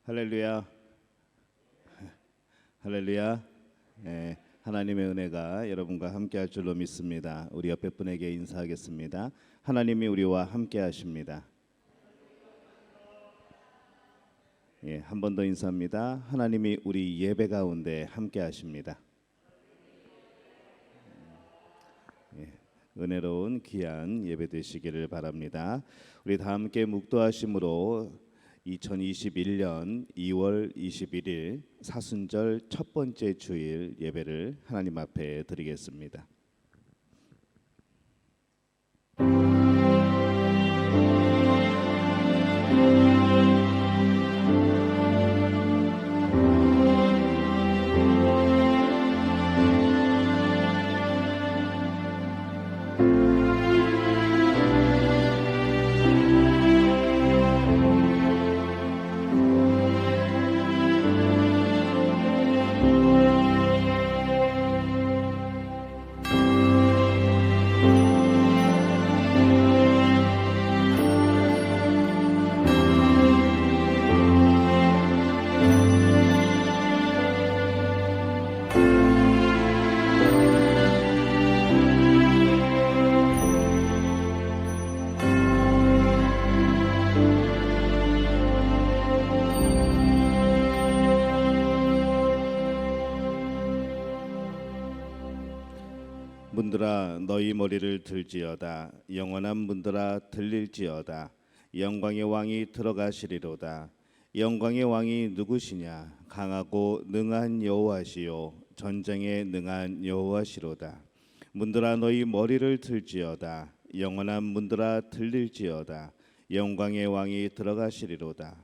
할렐루야. 할렐루야. 하나님의 은혜가 여러분과 함께 할 줄로 믿습니다. 우리 옆에 분에게 인사하겠습니다. 하나님이 우리와 함께 하십니다. 한 번 더 인사합니다. 하나님이 우리 예배 가운데 함께 하십니다. 은혜로운 귀한 예배 되시기를 바랍니다. 우리 다 함께 묵도하심으로 2021년 2월 21일 사순절 첫 번째 주일 예배를 하나님 앞에 드리겠습니다. 문들아 너희 머리를 들지어다. 영원한 문들아 들릴지어다. 영광의 왕이 들어가시리로다. 영광의 왕이 누구시냐? 강하고 능한 여호와시요 전쟁에 능한 여호와시로다. 문들아 너희 머리를 들지어다. 영원한 문들아 들릴지어다. 영광의 왕이 들어가시리로다.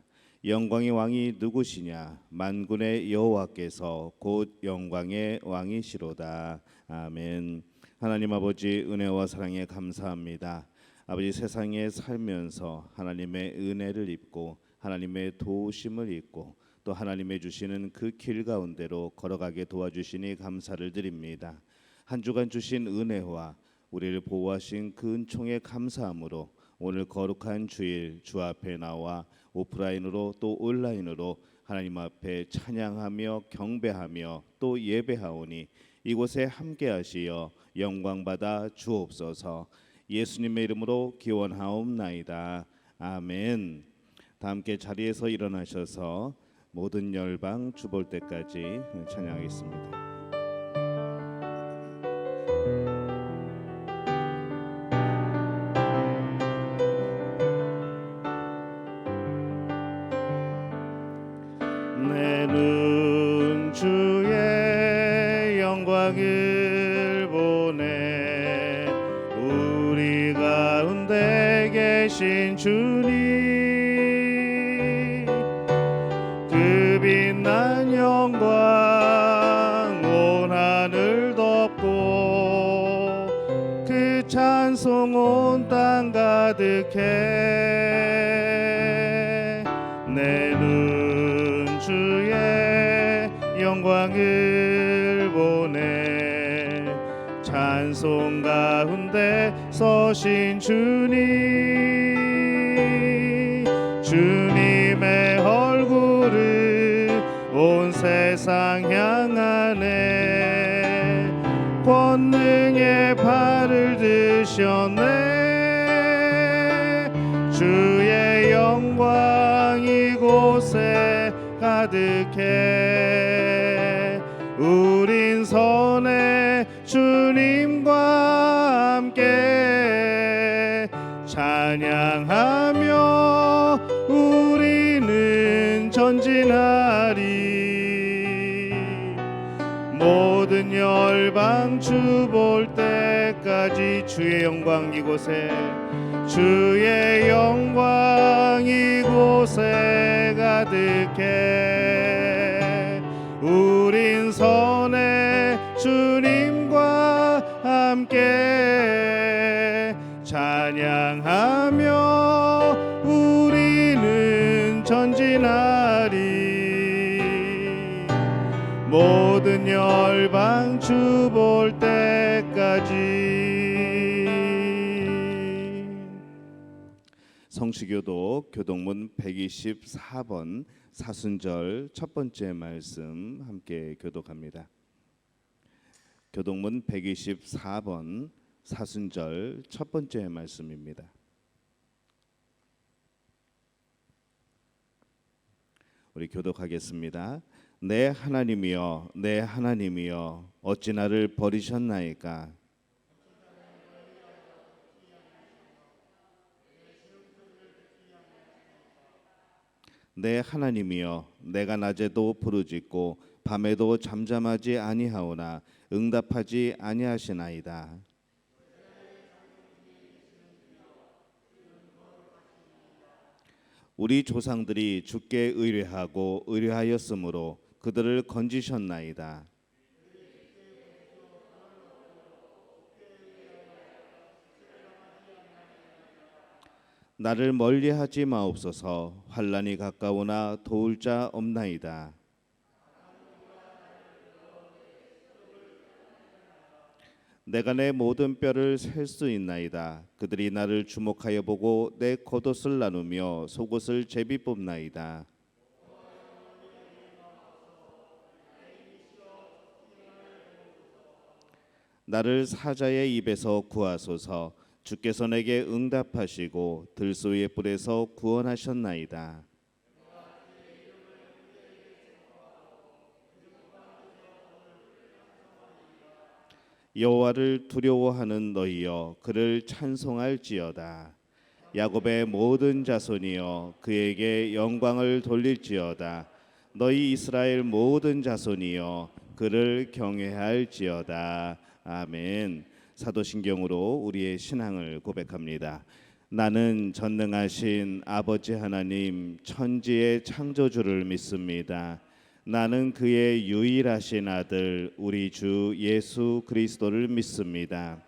영광의 왕이 누구시냐? 만군의 여호와께서 곧 영광의 왕이시로다. 아멘. 하나님 아버지 은혜와 사랑에 감사합니다. 아버지 세상에 살면서 하나님의 은혜를 입고 하나님의 도우심을 입고 또 하나님의 주시는 그 길 가운데로 걸어가게 도와주시니 감사를 드립니다. 한 주간 주신 은혜와 우리를 보호하신 그 은총에 감사함으로 오늘 거룩한 주일 주 앞에 나와 오프라인으로 또 온라인으로 하나님 앞에 찬양하며 경배하며 또 예배하오니 이곳에 함께 하시어 영광받아 주옵소서. 예수님의 이름으로 기원하옵나이다. 아멘. 다 함께 자리에서 일어나셔서 모든 열방 주볼 때까지 찬양하겠습니다. 내 눈 주의 영광을 보네. 우리 가운데 계신 주님 그 빛난 영광 온 하늘 덮고 그 찬송 온 땅 가득해. 내 눈 주의 영광을 보네. 찬송 가운데 서신 주님 주님의 얼굴을 온 세상 향하네. 권능의 발을 드셨네. 주의 영광 이곳에 가득해. 우린 선해 주님과 함께 찬양하며 우리는 전진하리. 모든 열방 주 볼 때까지 주의 영광 이곳에 주의 영광 이곳에 가득해. 우린 선해 주님과 함께 찬양하며 우리는 전진하리. 모든 열방 주 볼 때까지. 성시교독 교독문 124번 사순절 첫 번째 말씀 함께 교독합니다. 교독문 124번 사순절 첫 번째 말씀입니다. 우리 교독하겠습니다. 내 하나님이여, 내 하나님이여, 어찌 나를 버리셨나이까? 내 하나님이여, 내가 낮에도 부르짖고 밤에도 잠잠하지 아니하오나 응답하지 아니하시나이다. 우리 조상들이 주께 의뢰하고 의뢰하였으므로 그들을 건지셨나이다. 나를 멀리하지 마옵소서. 환난이 가까우나 도울 자 없나이다. 내가 내 모든 뼈를 셀 수 있나이다. 그들이 나를 주목하여 보고 내 겉옷을 나누며 속옷을 제비 뽑나이다. 나를 사자의 입에서 구하소서. 주께서 내게 응답하시고 들소의 뿔에서 구원하셨나이다. 여호와를 두려워하는 너희여, 그를 찬송할지어다. 야곱의 모든 자손이여, 그에게 영광을 돌릴지어다. 너희 이스라엘 모든 자손이여, 그를 경외할지어다. 아멘. 사도신경으로 우리의 신앙을 고백합니다. 나는 전능하신 아버지 하나님 천지의 창조주를 믿습니다. 나는 그의 유일하신 아들 우리 주 예수 그리스도를 믿습니다.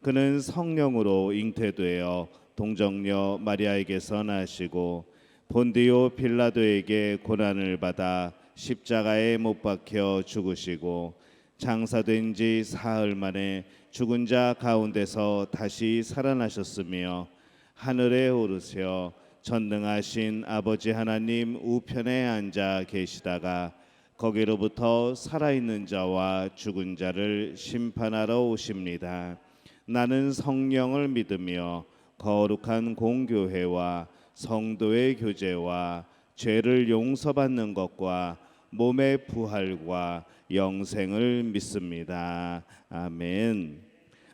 그는 성령으로 잉태되어 동정녀 마리아에게서 나시고 본디오 빌라도에게 고난을 받아 십자가에 못 박혀 죽으시고 장사된 지 사흘 만에 죽은 자 가운데서 다시 살아나셨으며 하늘에 오르셔 전능하신 아버지 하나님 우편에 앉아 계시다가 거기로부터 살아있는 자와 죽은 자를 심판하러 오십니다. 나는 성령을 믿으며 거룩한 공교회와 성도의 교제와 죄를 용서받는 것과 몸의 부활과 영생을 믿습니다. 아멘.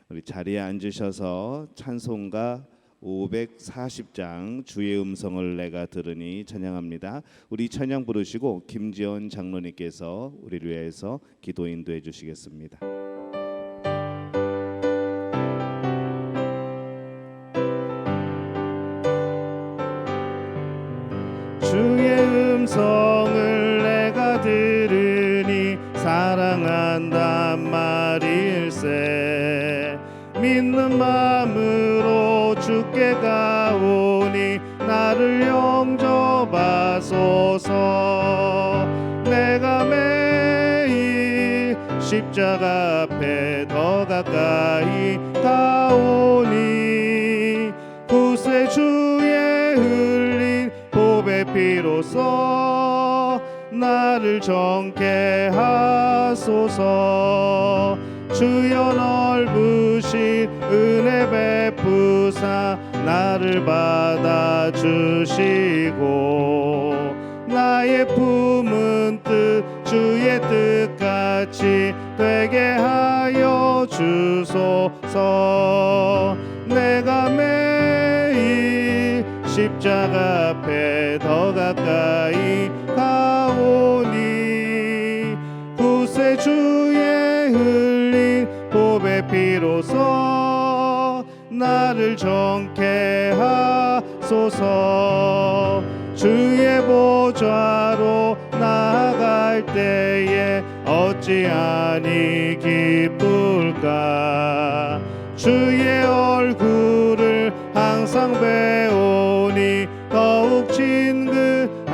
우리 자리에 앉으셔서 찬송가 540장 주의 음성을 내가 들으니 찬양합니다. 우리 찬양 부르시고 김지연 장로님께서 우리를 위해서 기도 인도해 주시겠습니다. 주의 음성을 내가 들으니 사랑한단 말일세. 믿는 마음으로 주께 가오니 나를 영접하소서. 내가 매일 십자가 앞에 더 가까이 가오니 구세주의 흘린 보배 피로써 나를 정케 하소서. 주여 넓으신 은혜 베푸사 나를 받아주시고 나의 품은 뜻 주의 뜻같이 되게 하여 주소서. 내가 매일 십자가 앞에 더 가까이 가오니 구세주의 흘린 보배 피로써 나를 정케 하소서. 주의 보좌로 나아갈 때에 어찌하니 기쁠까. 주의 얼굴을 항상 배우니 더욱 친근합니다.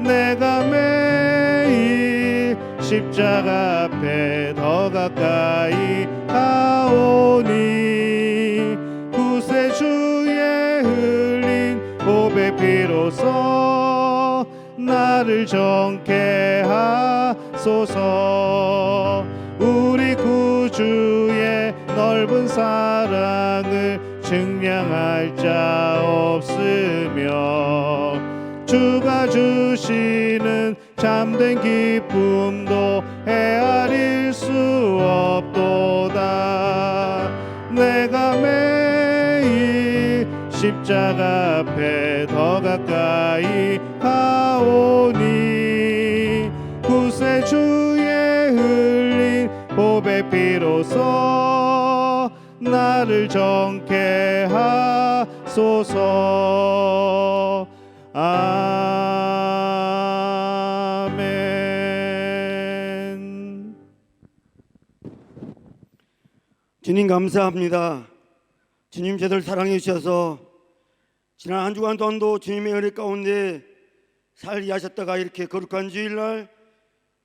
내가 매일 십자가 앞에 더 가까이 가오니 구세주 피로써 나를 정케 하소서. 우리 구주의 넓은 사랑을 증량할 자 없으며 주가 주시는 참된 기쁨도 헤아릴 수 없도다. 내가 매일 십자가 앞에 더 가까이 가오니 구세주의 흘린 보배 피로써 나를 정케 하소서. 아멘. 주님 감사합니다. 주님 저들 사랑해 주셔서 지난 한 주간 동안도 주님의 은혜 가운데 살게 하셨다가 이렇게 거룩한 주일날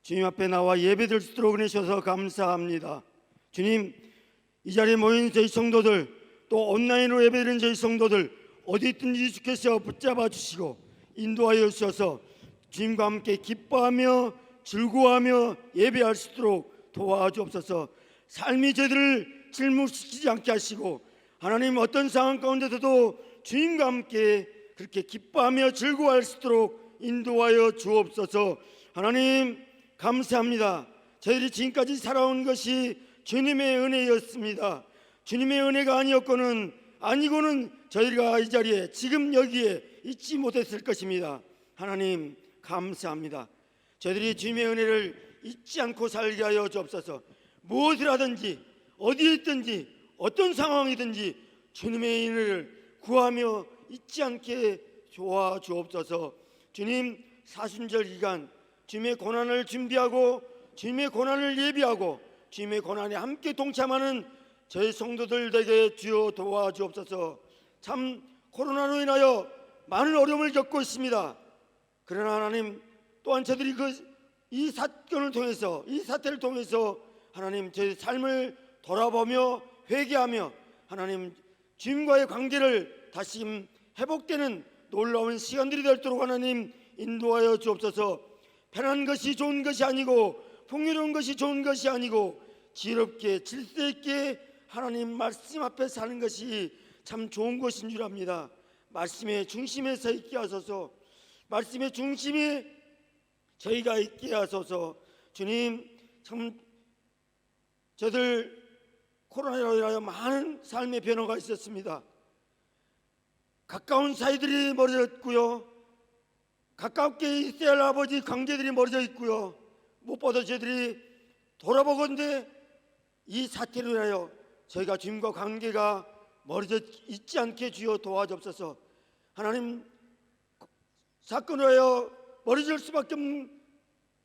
주님 앞에 나와 예배드릴 수 있도록 은혜 주셔서 감사합니다. 주님, 이 자리에 모인 저희 성도들, 또 온라인으로 예배드리는 저희 성도들 어디 있든지 주께서 붙잡아 주시고 인도하여 주셔서 주님과 함께 기뻐하며 즐거워하며 예배할 수 있도록 도와주옵소서. 삶이 저희들을 질문시키지 않게 하시고 하나님 어떤 상황 가운데서도 주님과 함께 그렇게 기뻐하며 즐거워할 수 있도록 인도하여 주옵소서. 하나님 감사합니다. 저희들이 지금까지 살아온 것이 주님의 은혜였습니다. 주님의 은혜가 아니고는 저희가 이 자리에 지금 여기에 있지 못했을 것입니다. 하나님 감사합니다. 저희들이 주님의 은혜를 잊지 않고 살게 하여 주옵소서. 무엇을 하든지 어디에 있든지 어떤 상황이든지 주님의 은혜를 구하며 잊지 않게 도와주옵소서. 주님, 사순절 기간 주님의 고난을 준비하고 주님의 고난을 예비하고 주님의 고난에 함께 동참하는 저희 성도들 되게 주여 도와주옵소서. 참 코로나로 인하여 많은 어려움을 겪고 있습니다. 그러나 하나님 또한 저들이 이 사건을 통해서 이 사태를 통해서 하나님 저희 삶을 돌아보며 회개하며 하나님 주님과의 관계를 다시 회복되는 놀라운 시간들이 되도록 하나님 인도하여 주옵소서. 편한 것이 좋은 것이 아니고 풍요로운 것이 좋은 것이 아니고 지혜롭게 질서 있게 하나님 말씀 앞에 사는 것이 참 좋은 것인 줄 압니다. 말씀의 중심에 서 있게 하소서. 말씀의 중심에 저희가 있게 하소서. 주님, 참 저들 코로나로 인하여 많은 삶의 변화가 있었습니다. 가까운 사이들이 멀어졌고요, 가깝게 있어야 할 아버지 관계들이 멀어져 있고요, 무엇보다 저희들이 돌아보건대 이 사태로 인하여 저희가 주님과 관계가 멀어져 있지 않게 주여 도와주옵소서. 하나님, 사건으로 하여 멀어질 수밖에 없는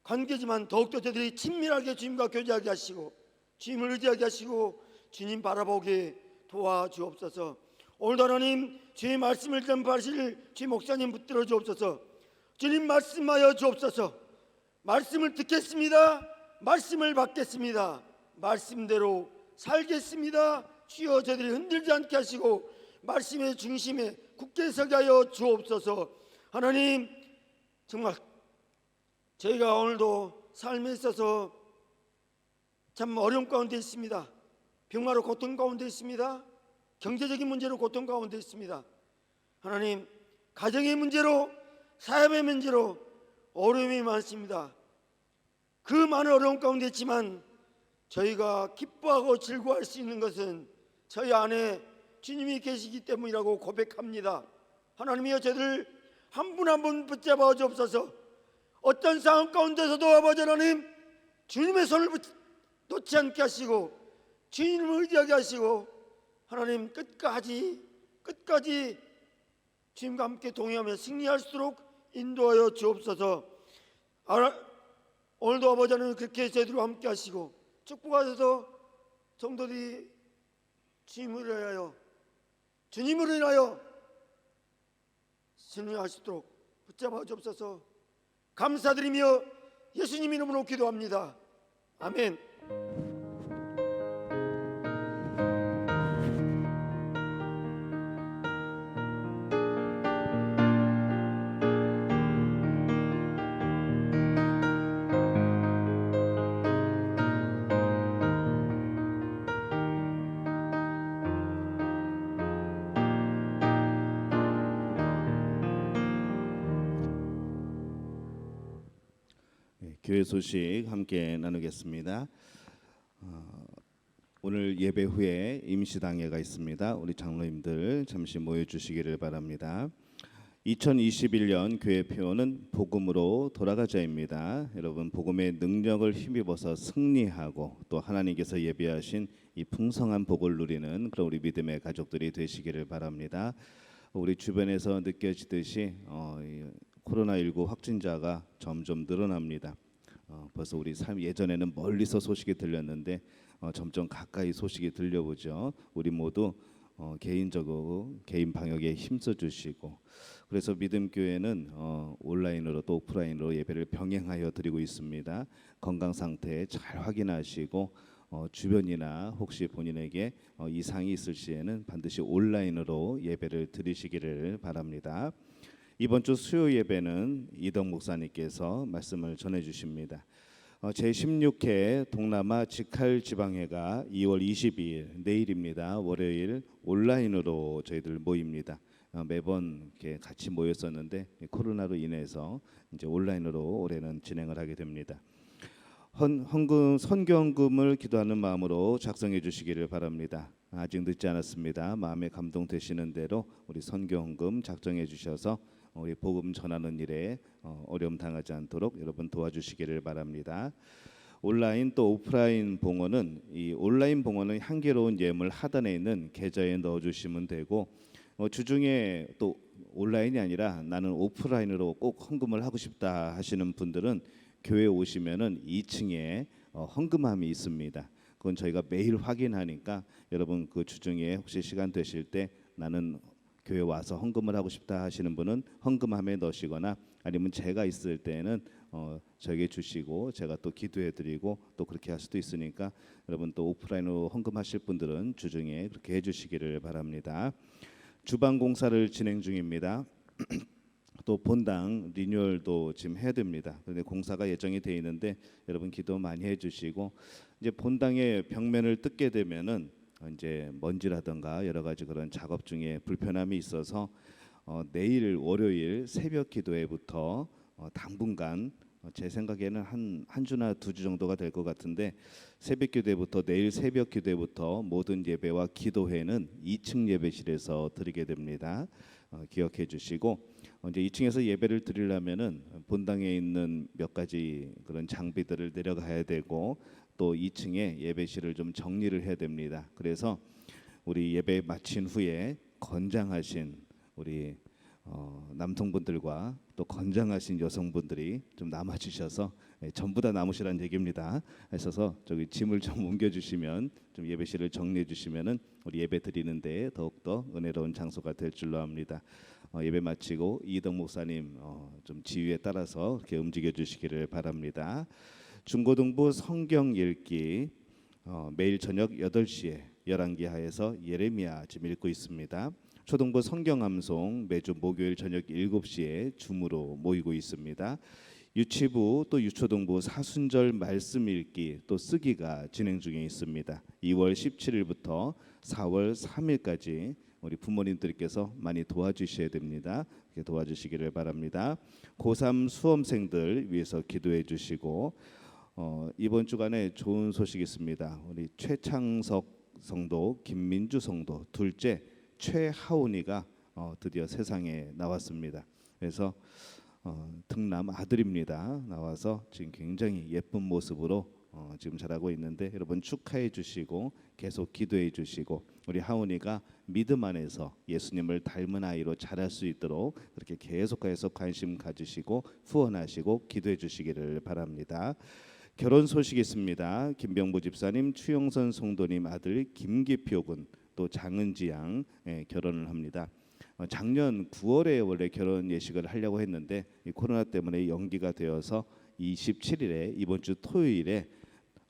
관계지만 더욱더 저희들이 친밀하게 주님과 교제하게 하시고 주님을 의지하게 하시고 주님 바라보게 도와주옵소서. 오늘도 하나님 주의 말씀을 전파하실 주의 목사님 붙들어 주옵소서. 주님 말씀하여 주옵소서. 말씀을 듣겠습니다. 말씀을 받겠습니다. 말씀대로 살겠습니다. 주여 저희들이 흔들지 않게 하시고 말씀의 중심에 굳게 서게 하여 주옵소서. 하나님, 정말 저희가 오늘도 삶에 있어서 참 어려움 가운데 있습니다. 병마로 고통 가운데 있습니다. 경제적인 문제로 고통 가운데 있습니다. 하나님, 가정의 문제로 사회의 문제로 어려움이 많습니다. 그 많은 어려움 가운데 있지만 저희가 기뻐하고 즐거워할 수 있는 것은 저희 안에 주님이 계시기 때문이라고 고백합니다. 하나님이여, 저희들 한 분 한 분 붙잡아 주옵소서. 어떤 상황 가운데서도 아버지 하나님 주님의 손을 놓지 않게 하시고 주님을 의지하게 하시고 하나님 끝까지 주님과 함께 동행하며 승리할 수 있도록 인도하여 주옵소서. 오늘도 아버지 하나님 그렇게 저희들과 함께 하시고 축복하셔서 성도들이 주님을 인하여 승리할 수 있도록 붙잡아 주옵소서. 감사드리며 예수님 이름으로 기도합니다. 아멘. 교회 소식 함께 나누겠습니다. 오늘 예배 후에 임시당회가 있습니다. 우리 장로님들 잠시 모여주시기를 바랍니다. 2021년 교회 표어는 복음으로 돌아가자입니다. 여러분, 복음의 능력을 힘입어서 승리하고 또 하나님께서 예비하신 이 풍성한 복을 누리는 그런 우리 믿음의 가족들이 되시기를 바랍니다. 우리 주변에서 느껴지듯이 코로나19 확진자가 점점 늘어납니다. 벌써 우리 삶 예전에는 멀리서 소식이 들렸는데 점점 가까이 소식이 들려오죠. 우리 모두 개인적으로 개인 방역에 힘써 주시고, 그래서 믿음교회는 온라인으로 또 오프라인으로 예배를 병행하여 드리고 있습니다. 건강 상태 잘 확인하시고 주변이나 혹시 본인에게 이상이 있을 시에는 반드시 온라인으로 예배를 드리시기를 바랍니다. 이번 주 수요 예배는 이덕 목사님께서 말씀을 전해 주십니다. 제16회 동남아 직할 지방회가 2월 22일 내일입니다. 월요일 온라인으로 저희들 모입니다. 매번 이렇게 같이 모였었는데 코로나로 인해서 이제 온라인으로 올해는 진행을 하게 됩니다. 선교헌금을 기도하는 마음으로 작성해 주시기를 바랍니다. 아직 늦지 않았습니다. 마음에 감동되시는 대로 우리 선교헌금 작성해 주셔서 우리 복음 전하는 일에 어려움 당하지 않도록 여러분 도와주시기를 바랍니다. 온라인 또 오프라인 봉헌은 이 온라인 봉헌은 향기로운 예물 하단에 있는 계좌에 넣어주시면 되고, 주중에 또 온라인이 아니라 나는 오프라인으로 꼭 헌금을 하고 싶다 하시는 분들은 교회 오시면은 2층에 헌금함이 있습니다. 그건 저희가 매일 확인하니까 여러분 그 주중에 혹시 시간 되실 때 나는 교회 와서 헌금을 하고 싶다 하시는 분은 헌금함에 넣으시거나, 아니면 제가 있을 때는 저에게 주시고 제가 또 기도해드리고 또 그렇게 할 수도 있으니까 여러분 또 오프라인으로 헌금하실 분들은 주중에 그렇게 해주시기를 바랍니다. 주방 공사를 진행 중입니다. 또 본당 리뉴얼도 지금 해야 됩니다. 그런데 공사가 예정이 돼 있는데 여러분 기도 많이 해주시고, 이제 본당의 벽면을 뜯게 되면은 이제 먼지라든가 여러 가지 그런 작업 중에 불편함이 있어서 내일 월요일 새벽 기도회부터 당분간 제 생각에는 한 주나 두 주 정도가 될 것 같은데, 새벽 기도회부터 내일 새벽 기도회부터 모든 예배와 기도회는 2층 예배실에서 드리게 됩니다. 기억해 주시고, 이제 2층에서 예배를 드리려면은 본당에 있는 몇 가지 그런 장비들을 내려가야 되고 또 2층에 예배실을 좀 정리를 해야 됩니다. 그래서 우리 예배 마친 후에 건장하신 우리 남성분들과 또 건장하신 여성분들이 좀 남아주셔서 전부 다 남으시라는 얘기입니다. 하셔서 저기 짐을 좀 옮겨주시면, 좀 예배실을 정리해 주시면은 우리 예배 드리는데 더욱더 은혜로운 장소가 될 줄로 압니다. 예배 마치고 이덕 목사님 좀 지휘에 따라서 이렇게 움직여 주시기를 바랍니다. 중고등부 성경 읽기 매일 저녁 8시에 열왕기하에서 예레미야 지금 읽고 있습니다. 초등부 성경 암송 매주 목요일 저녁 7시에 줌으로 모이고 있습니다. 유치부 또 유초등부 사순절 말씀 읽기 또 쓰기가 진행 중에 있습니다. 2월 17일부터 4월 3일까지 우리 부모님들께서 많이 도와주셔야 됩니다. 도와주시기를 바랍니다. 고3 수험생들 위해서 기도해 주시고, 이번 주간에 좋은 소식이 있습니다. 우리 최창석 성도, 김민주 성도, 둘째 최하온이가 드디어 세상에 나왔습니다. 그래서 등남 아들입니다. 나와서 지금 굉장히 예쁜 모습으로 지금 자라고 있는데 여러분 축하해 주시고 계속 기도해 주시고, 우리 하온이가 믿음 안에서 예수님을 닮은 아이로 자랄 수 있도록 그렇게 계속해서 관심 가지시고 후원하시고 기도해 주시기를 바랍니다. 결혼 소식이 있습니다. 김병부 집사님, 추영선 성도님 아들 김기표 군, 또 장은지 양 결혼을 합니다. 작년 9월에 원래 결혼 예식을 하려고 했는데 이 코로나 때문에 연기가 되어서 27일에 이번 주 토요일에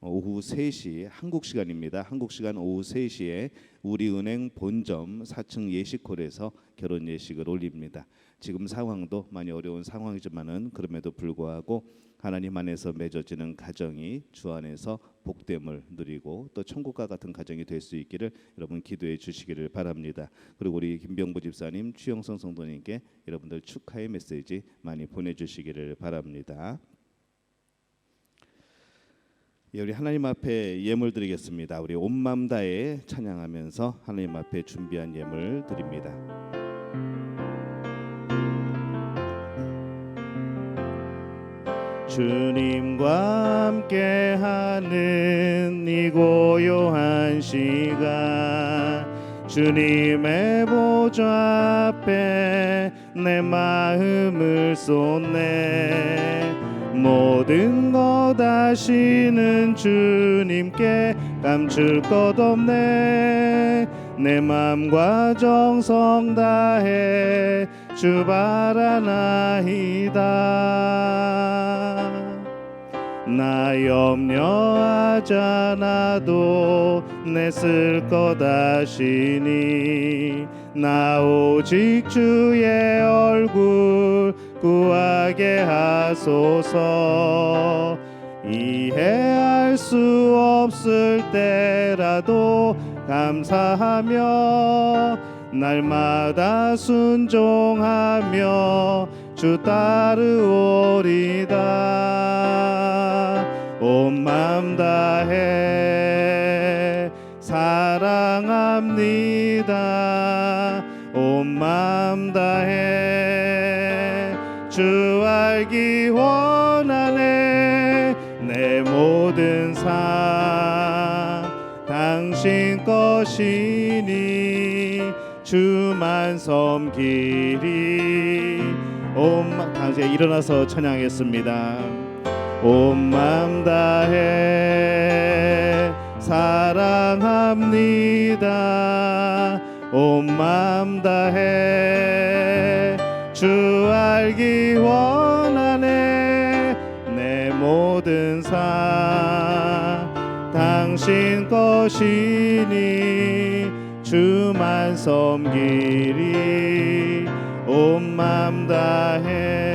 오후 3시 한국 시간입니다. 한국 시간 오후 3시에 우리은행 본점 4층 예식홀에서 결혼 예식을 올립니다. 지금 상황도 많이 어려운 상황이지만은 그럼에도 불구하고 하나님 안에서 맺어지는 가정이 주 안에서 복됨을 누리고 또 천국과 같은 가정이 될 수 있기를 여러분 기도해 주시기를 바랍니다. 그리고 우리 김병부 집사님, 추영성 성도님께 여러분들 축하의 메시지 많이 보내주시기를 바랍니다. 예, 우리 하나님 앞에 예물 드리겠습니다. 우리 온 마음 다해 찬양하면서 하나님 앞에 준비한 예물 드립니다. 주님과 함께하는 이 고요한 시간, 주님의 보좌 앞에 내 마음을 쏟네. 모든 것 아시는 주님께 감출 것 없네. 내 맘과 정성 다해 주 바라나이다. 나 염려하지 않아도 내 쓸 것 아시니 나 오직 주의 얼굴 구하게 하소서. 이해할 수 없을 때라도 감사하며 날마다 순종하며 주 따르오리다. 온 마음 다해 사랑합니다. 온 마음 다해 주 알기 원하네. 내 모든 삶 당신 것이니 주만 섬기리. 당시에 일어나서 찬양하겠습니다. 온 마음 다해 사랑합니다. 온 마음 다해 주 알기 원하네. 내 모든 삶 당신 것이니 주만 섬기리. 온 마음 다해.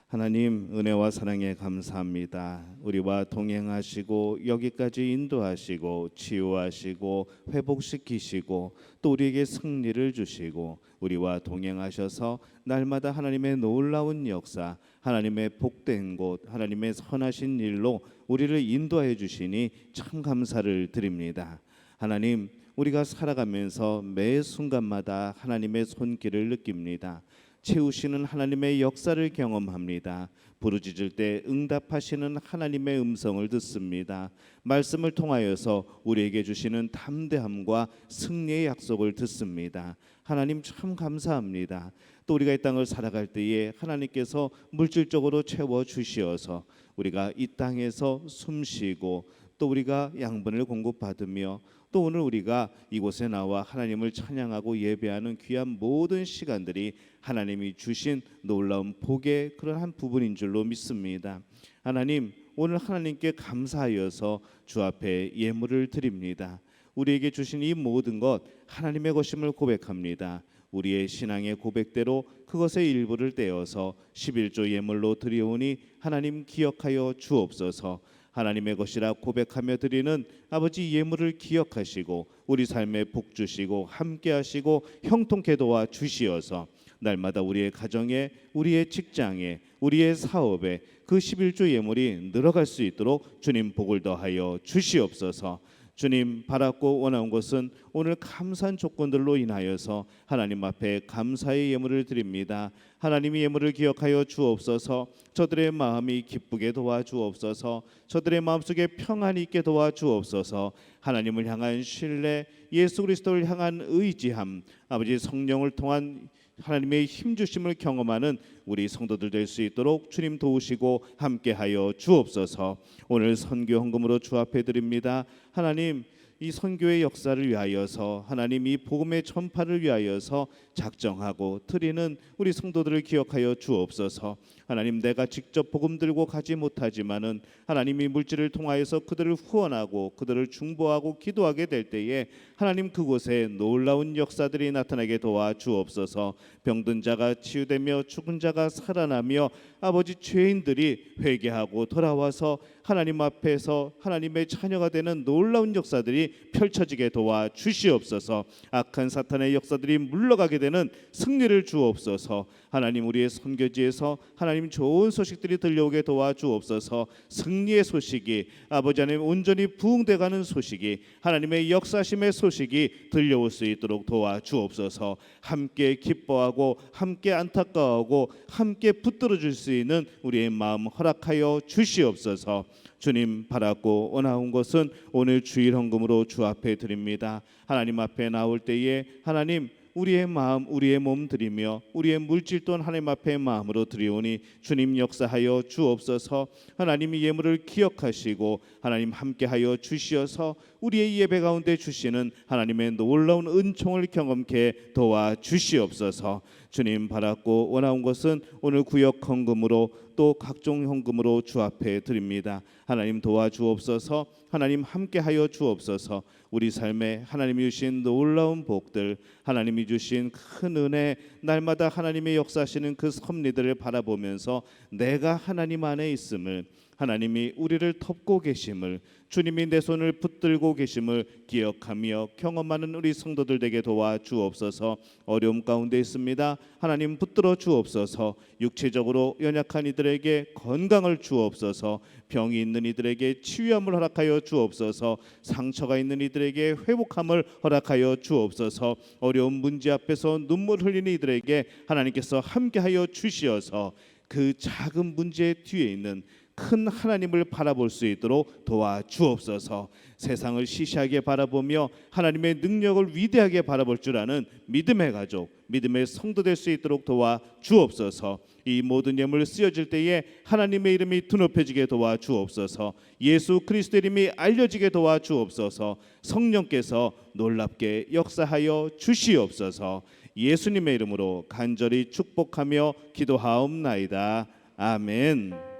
하나님, 은혜와 사랑에 감사합니다. 우리와 동행하시고 여기까지 인도하시고 치유하시고 회복시키시고 또 우리에게 승리를 주시고 우리와 동행하셔서 날마다 하나님의 놀라운 역사, 하나님의 복된 곳, 하나님의 선하신 일로 우리를 인도하여 주시니 참 감사를 드립니다. 하나님, 우리가 살아가면서 매 순간마다 하나님의 손길을 느낍니다. 채우시는 하나님의 역사를 경험합니다. 부르짖을 때 응답하시는 하나님의 음성을 듣습니다. 말씀을 통하여서 우리에게 주시는 담대함과 승리의 약속을 듣습니다. 하나님 참 감사합니다. 또 우리가 이 땅을 살아갈 때에 하나님께서 물질적으로 채워 주시어서 우리가 이 땅에서 숨쉬고 또 우리가 양분을 공급받으며 또 오늘 우리가 이곳에 나와 하나님을 찬양하고 예배하는 귀한 모든 시간들이 하나님이 주신 놀라운 복의 그런 한 부분인 줄로 믿습니다. 하나님, 오늘 하나님께 감사하여서 주 앞에 예물을 드립니다. 우리에게 주신 이 모든 것 하나님의 것임을 고백합니다. 우리의 신앙의 고백대로 그것의 일부를 떼어서 11조 예물로 드리오니 하나님 기억하여 주옵소서. 하나님의 것이라 고백하며 드리는 아버지 예물을 기억하시고 우리 삶에 복 주시고 함께하시고 형통케 도와 주시어서 날마다 우리의 가정에, 우리의 직장에, 우리의 사업에 그 11조 예물이 늘어갈 수 있도록 주님 복을 더하여 주시옵소서. 주님, 바랐고 원하는 것은 오늘 감사한 조건들로 인하여서 하나님 앞에 감사의 예물을 드립니다. 하나님이 예물을 기억하여 주옵소서. 저들의 마음이 기쁘게 도와주옵소서. 저들의 마음속에 평안이 있게 도와주옵소서. 하나님을 향한 신뢰, 예수 그리스도를 향한 의지함, 아버지 성령을 통한 하나님의 힘주심을 경험하는 우리 성도들 될 수 있도록 주님 도우시고 함께하여 주옵소서. 오늘 선교 헌금으로 주 앞에 드립니다. 하나님, 이 선교의 역사를 위하여서 하나님 이 복음의 전파를 위하여서 작정하고 드리는 우리 성도들을 기억하여 주옵소서. 하나님, 내가 직접 복음 들고 가지 못하지만은 하나님이 물질을 통하여서 그들을 후원하고 그들을 중보하고 기도하게 될 때에 하나님 그곳에 놀라운 역사들이 나타나게 도와 주옵소서. 병든 자가 치유되며 죽은 자가 살아나며 아버지 죄인들이 회개하고 돌아와서 하나님 앞에서 하나님의 자녀가 되는 놀라운 역사들이 펼쳐지게 도와 주시옵소서. 악한 사탄의 역사들이 물러가게 되는 승리를 주옵소서. 하나님, 우리의 선교지에서 하나님 좋은 소식들이 들려오게 도와 주옵소서. 승리의 소식이, 아버지 하나님 온전히 부흥돼가는 소식이, 하나님의 역사심의 소식이 들려올 수 있도록 도와 주옵소서. 함께 기뻐하고 함께 안타까워하고 함께 붙들어 줄 수 있는 우리의 마음 허락하여 주시옵소서. 주님, 바라고 원하온 것은 오늘 주일 헌금으로 주 앞에 드립니다. 하나님 앞에 나올 때에 하나님, 우리의 마음, 우리의 몸 드리며 우리의 물질 또한 하나님 앞에 마음으로 드리오니 주님 역사하여 주옵소서. 하나님이 예물을 기억하시고 하나님 함께하여 주시어서 우리의 예배 가운데 주시는 하나님의 놀라운 은총을 경험케 도와 주시옵소서. 주님, 바랐고 원하온 것은 오늘 구역 헌금으로 또 각종 헌금으로 주 앞에 드립니다. 하나님 도와주옵소서. 하나님 함께하여 주옵소서. 우리 삶에 하나님이 주신 놀라운 복들, 하나님이 주신 큰 은혜, 날마다 하나님의 역사하시는 그 섭리들을 바라보면서 내가 하나님 안에 있음을, 하나님이 우리를 덮고 계심을, 주님이 내 손을 붙들고 계심을 기억하며 경험하는 우리 성도들 되게 도와 주옵소서. 어려움 가운데 있습니다. 하나님 붙들어 주옵소서. 육체적으로 연약한 이들에게 건강을 주옵소서. 병이 있는 이들에게 치유함을 허락하여 주옵소서. 상처가 있는 이들에게 회복함을 허락하여 주옵소서. 어려운 문제 앞에서 눈물 흘리는 이들에게 하나님께서 함께하여 주시어서 그 작은 문제 뒤에 있는 큰 하나님을 바라볼 수 있도록 도와주옵소서. 세상을 시시하게 바라보며 하나님의 능력을 위대하게 바라볼 줄 아는 믿음의 가족, 믿음의 성도 될 수 있도록 도와주옵소서. 이 모든 예물 쓰여질 때에 하나님의 이름이 드높여지게 도와주옵소서. 예수 그리스도의 이름이 알려지게 도와주옵소서. 성령께서 놀랍게 역사하여 주시옵소서. 예수님의 이름으로 간절히 축복하며 기도하옵나이다. 아멘.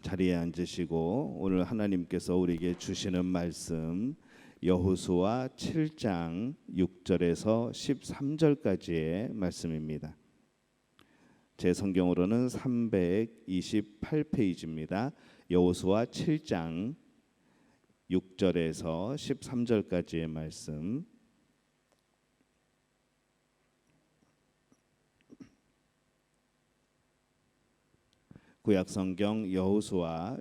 자리에 앉으시고 오늘 하나님께서 우리에게 주시는 말씀 여호수아 7장 6절에서 13절까지의 말씀입니다. 제 성경으로는 328페이지입니다. 여호수아 7장 6절에서 13절까지의 말씀. 구약성경 여호수아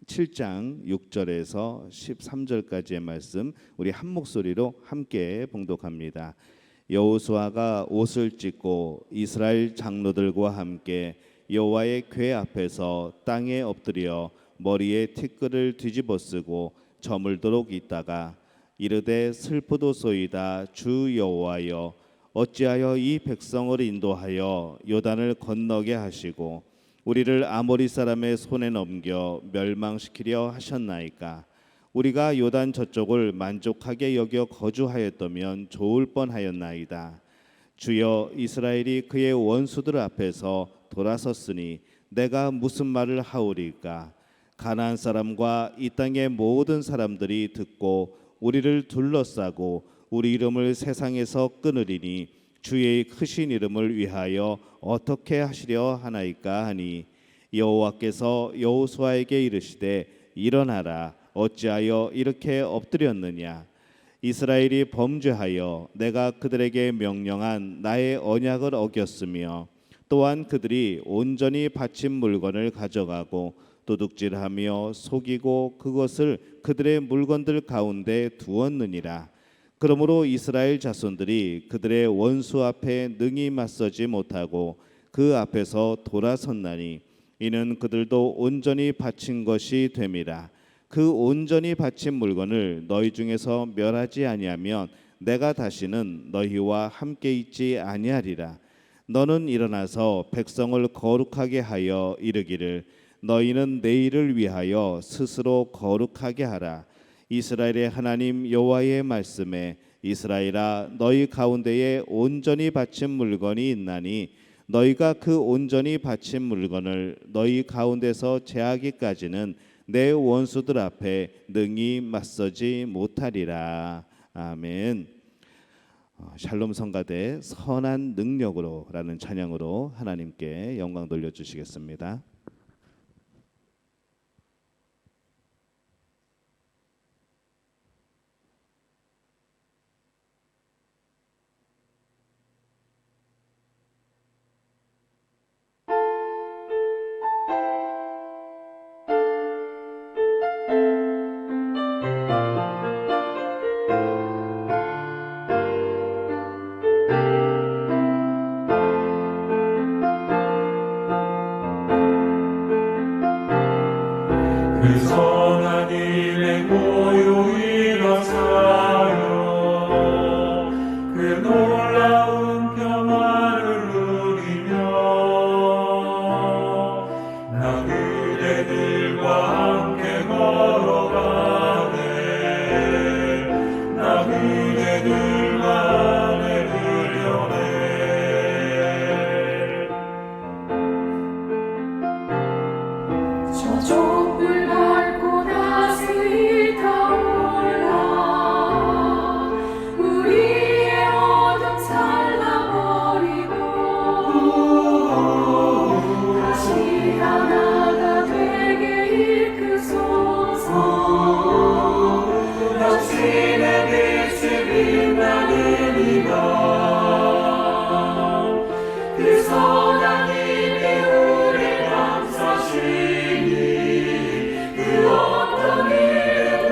7장 6절에서 13절까지의 말씀 우리 한 목소리로 함께 봉독합니다. 여호수아가 옷을 찢고 이스라엘 장로들과 함께 여호와의 궤 앞에서 땅에 엎드려 머리에 티끌을 뒤집어쓰고 저물도록 있다가 이르되 슬프도소이다 주 여호와여 어찌하여 이 백성을 인도하여 요단을 건너게 하시고 우리를 아모리 사람의 손에 넘겨 멸망시키려 하셨나이까. 우리가 요단 저쪽을 만족하게 여겨 거주하였다면 좋을 뻔하였나이다. 주여 이스라엘이 그의 원수들 앞에서 돌아섰으니 내가 무슨 말을 하오리까. 가나안 사람과 이 땅의 모든 사람들이 듣고 우리를 둘러싸고 우리 이름을 세상에서 끊으리니 주의 크신 이름을 위하여 어떻게 하시려 하나이까 하니 여호와께서 여호수아에게 이르시되 일어나라 어찌하여 이렇게 엎드렸느냐. 이스라엘이 범죄하여 내가 그들에게 명령한 나의 언약을 어겼으며 또한 그들이 온전히 바친 물건을 가져가고 도둑질하며 속이고 그것을 그들의 물건들 가운데 두었느니라. 그러므로 이스라엘 자손들이 그들의 원수 앞에 능히 맞서지 못하고 그 앞에서 돌아섰나니 이는 그들도 온전히 바친 것이 됨이라. 그 온전히 바친 물건을 너희 중에서 멸하지 아니하면 내가 다시는 너희와 함께 있지 아니하리라. 너는 일어나서 백성을 거룩하게 하여 이르기를 너희는 내일을 위하여 스스로 거룩하게 하라. 이스라엘의 하나님 여호와의 말씀에 이스라엘아 너희 가운데에 온전히 바친 물건이 있나니 너희가 그 온전히 바친 물건을 너희 가운데서 제하기까지는 내 원수들 앞에 능히 맞서지 못하리라. 아멘. 샬롬 성가대 선한 능력으로라는 찬양으로 하나님께 영광 돌려주시겠습니다. 그 선한 일에 고요히 감사하여 그 놀라운 평화를 누리며 나 그대들과 함께 걸어가네. 나 그대들과 아내를 여네. 저 촛불 밝고 따스히 타올라 우리의 어둠 살라버리고 다시 하나가 되게 이끄소서. 당신의 빛이 빛나는 이가 그 선한 힘이 우리 감싸시니 그 어떤 일에도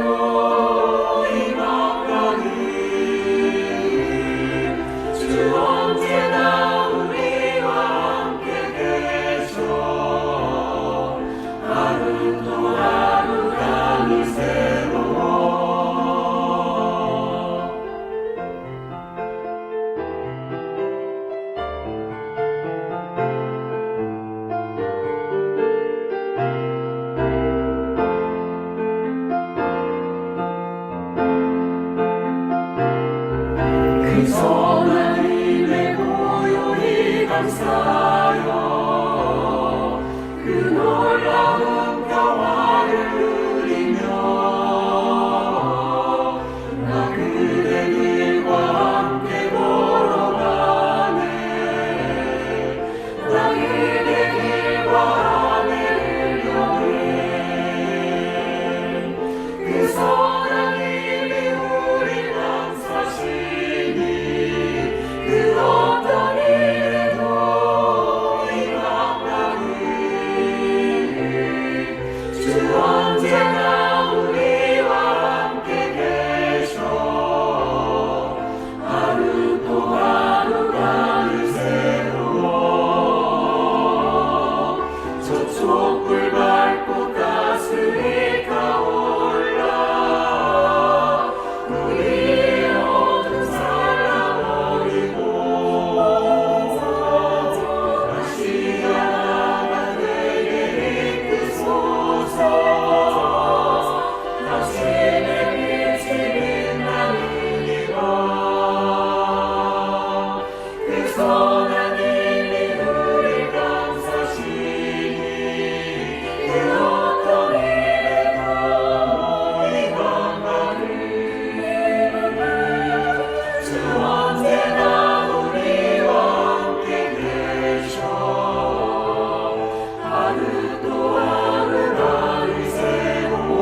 희망가는 주 언제나 우리와 함께 계셔. 하루 또 하루가 늘 새로워. 그 선한 힘에 고요히 감사하여 그 놀라운 평화를 누리며 나 그대들과 함께 걸어가네. 나 그대들과 아내를 여네. 그 선한 힘이 우리 감싸시니 그 어떤 일에도 희망가는 주 언제나 우리와 함께 계셔. 하루 또 하루가 늘 새로워. 저 촛불 밝고 따스히 타올라 우리의 어둠 살라버리고 다시 하나가 되게 이끄소서. 당신의 빛이 빛나는 이가 그 선한 힘이 우리 감싸시니 그 어떤 일에도 희망가는 주 언제나 우리와 함께 계셔. 하루 또 하루가 늘 새로워.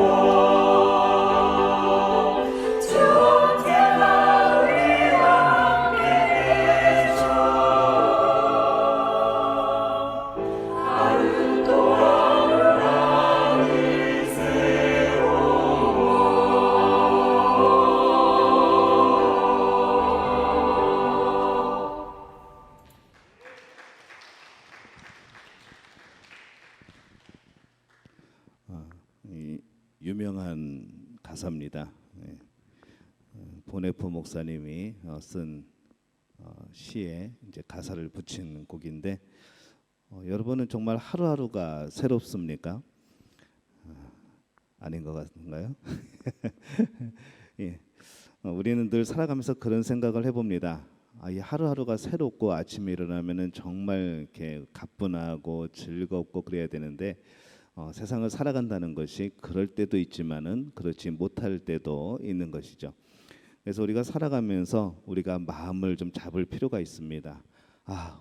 주 언제나 우리와 함께 계셔. 하루 또 하루가 늘 새로워. 이 유명한 가사입니다. 보네포 목사님이 쓴 시에 이제 가사를 붙인 곡인데 여러분은 정말 하루하루가 새롭습니까? 아닌 것 같은가요? 예. 우리는 늘 살아가면서 그런 생각을 해봅니다. 이 하루하루가 새롭고 아침에 일어나면은 정말 이렇게 가뿐하고 즐겁고 그래야 되는데 세상을 살아간다는 것이 그럴 때도 있지만은 그렇지 못할 때도 있는 것이죠. 그래서 우리가 살아가면서 우리가 마음을 좀 잡을 필요가 있습니다.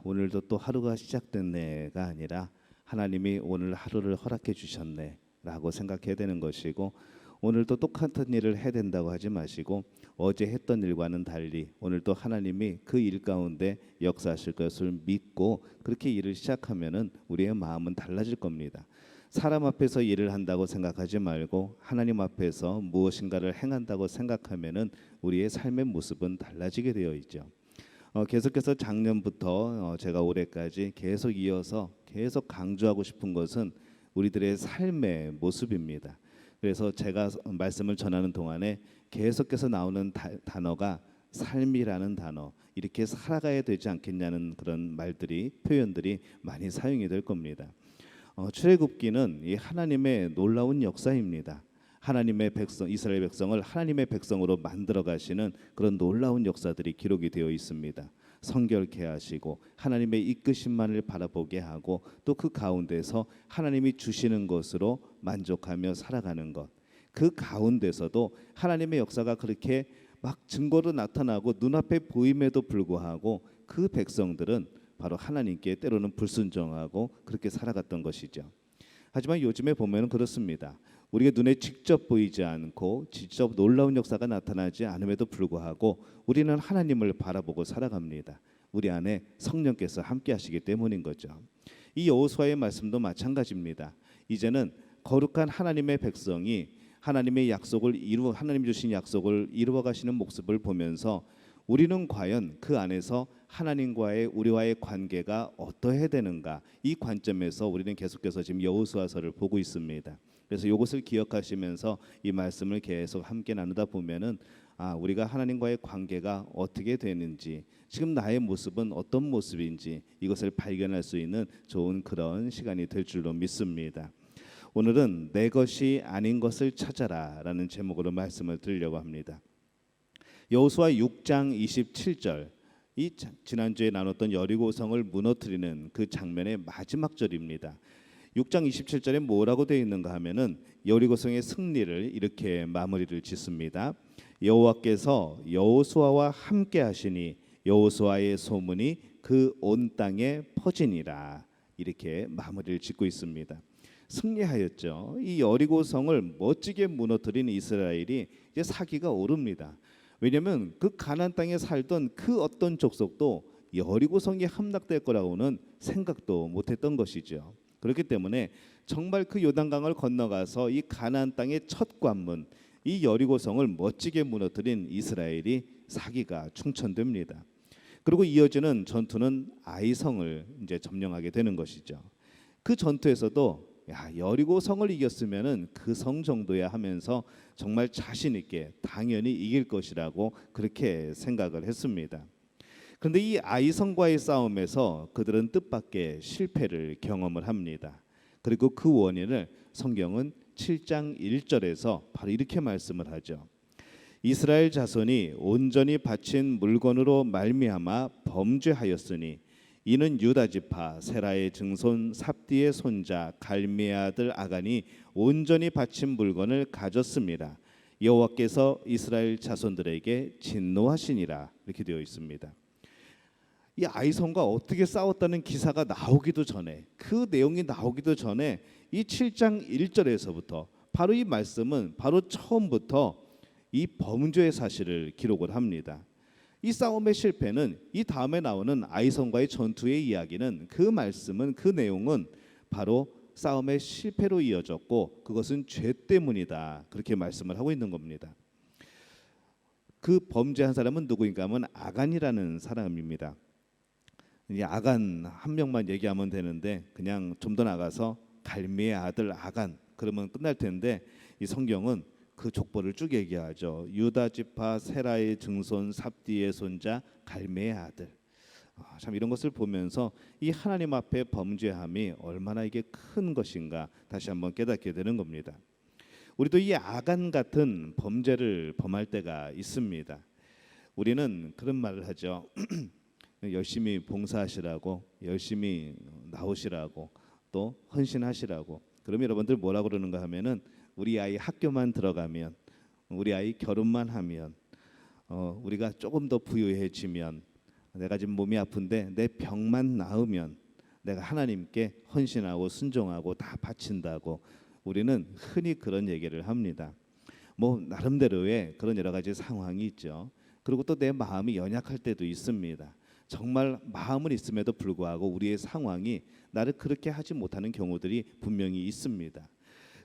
오늘도 또 하루가 시작됐네가 아니라 하나님이 오늘 하루를 허락해 주셨네라고 생각해야 되는 것이고, 오늘도 똑같은 일을 해야 된다고 하지 마시고 어제 했던 일과는 달리 오늘도 하나님이 그 일 가운데 역사하실 것을 믿고 그렇게 일을 시작하면은 우리의 마음은 달라질 겁니다. 사람 앞에서 일을 한다고 생각하지 말고 하나님 앞에서 무엇인가를 행한다고 생각하면은 우리의 삶의 모습은 달라지게 되어 있죠. 계속해서 작년부터 제가 올해까지 계속 이어서 계속 강조하고 싶은 것은 우리들의 삶의 모습입니다. 그래서 제가 말씀을 전하는 동안에 계속해서 나오는 단어가 삶이라는 단어, 이렇게 살아가야 되지 않겠냐는 그런 말들이, 표현들이 많이 사용이 될 겁니다. 출애굽기는 이 하나님의 놀라운 역사입니다. 하나님의 백성, 이스라엘 백성을 하나님의 백성으로 만들어 가시는 그런 놀라운 역사들이 기록이 되어 있습니다. 성결케 하시고 하나님의 이끄심만을 바라보게 하고 또 그 가운데서 하나님이 주시는 것으로 만족하며 살아가는 것, 그 가운데서도 하나님의 역사가 그렇게 막 증거로 나타나고 눈앞에 보임에도 불구하고 그 백성들은 바로 하나님께 때로는 불순종하고 그렇게 살아갔던 것이죠. 하지만 요즘에 보면 그렇습니다. 우리가 눈에 직접 보이지 않고 직접 놀라운 역사가 나타나지 않음에도 불구하고 우리는 하나님을 바라보고 살아갑니다. 우리 안에 성령께서 함께 하시기 때문인 거죠. 이 여호수아의 말씀도 마찬가지입니다. 이제는 거룩한 하나님의 백성이 하나님의 약속을 하나님 주신 약속을 이루어 가시는 모습을 보면서 우리는 과연 그 안에서 하나님과의 우리와의 관계가 어떠해야 되는가, 이 관점에서 우리는 계속해서 지금 여호수아서를 보고 있습니다. 그래서 이것을 기억하시면서 이 말씀을 계속 함께 나누다 보면은 우리가 하나님과의 관계가 어떻게 되는지, 지금 나의 모습은 어떤 모습인지 이것을 발견할 수 있는 좋은 그런 시간이 될 줄로 믿습니다. 오늘은 내 것이 아닌 것을 찾아라라는 제목으로 말씀을 드리려고 합니다. 여호수아 6장 27절, 이 지난주에 나눴던 여리고성을 무너뜨리는 그 장면의 마지막 절입니다. 6장 27절에 뭐라고 되어 있는가 하면은 여리고성의 승리를 이렇게 마무리를 짓습니다. 여호와께서 여호수아와 함께 하시니 여호수아의 소문이 그 온 땅에 퍼지니라, 이렇게 마무리를 짓고 있습니다. 승리하였죠. 이 여리고성을 멋지게 무너뜨린 이스라엘이 이제 사기가 오릅니다. 왜냐하면 그 가나안 땅에 살던 그 어떤 족속도 여리고성이 함락될 거라고는 생각도 못했던 것이죠. 그렇기 때문에 정말 그 요단강을 건너가서 이 가나안 땅의 첫 관문, 이 여리고성을 멋지게 무너뜨린 이스라엘이 사기가 충천됩니다. 그리고 이어지는 전투는 아이성을 이제 점령하게 되는 것이죠. 그 전투에서도 여리고성을 이겼으면은 그 성 정도야 하면서 정말 자신 있게 당연히 이길 것이라고 그렇게 생각을 했습니다. 그런데 이 아이성과의 싸움에서 그들은 뜻밖의 실패를 경험을 합니다. 그리고 그 원인을 성경은 7장 1절에서 바로 이렇게 말씀을 하죠. 이스라엘 자손이 온전히 바친 물건으로 말미암아 범죄하였으니 이는 유다 지파 세라의 증손 삽디의 손자 갈미의 아들 아간이 온전히 바친 물건을 가졌습니다. 여호와께서 이스라엘 자손들에게 진노하시니라, 이렇게 되어 있습니다. 이 아이성과 어떻게 싸웠다는 기사가 나오기도 전에, 그 내용이 나오기도 전에 이 7장 1절에서부터 바로 이 말씀은 바로 처음부터 이 범죄의 사실을 기록을 합니다. 이 싸움의 실패는, 이 다음에 나오는 아이성과의 전투의 이야기는, 그 말씀은, 그 내용은 바로 싸움의 실패로 이어졌고 그것은 죄 때문이다, 그렇게 말씀을 하고 있는 겁니다. 그 범죄한 사람은 누구인가 하면 아간이라는 사람입니다. 이 아간 한 명만 얘기하면 되는데 그냥 좀 더 나가서 갈미의 아들 아간 그러면 끝날 텐데, 이 성경은 그 족보를 쭉 얘기하죠. 유다 지파 세라의 증손 삽디의 손자 갈미의 아들. 참 이런 것을 보면서 이 하나님 앞에 범죄함이 얼마나 이게 큰 것인가 다시 한번 깨닫게 되는 겁니다. 우리도 이 아간 같은 범죄를 범할 때가 있습니다. 우리는 그런 말을 하죠. 열심히 봉사하시라고, 열심히 나오시라고, 또 헌신하시라고. 그럼 여러분들 뭐라 그러는가 하면은 우리 아이 학교만 들어가면, 우리 아이 결혼만 하면, 우리가 조금 더 부유해지면, 내가 지금 몸이 아픈데 내 병만 나으면 내가 하나님께 헌신하고 순종하고 다 바친다고 우리는 흔히 그런 얘기를 합니다. 뭐 나름대로의 그런 여러 가지 상황이 있죠. 그리고 또 내 마음이 연약할 때도 있습니다. 정말 마음은 있음에도 불구하고 우리의 상황이 나를 그렇게 하지 못하는 경우들이 분명히 있습니다.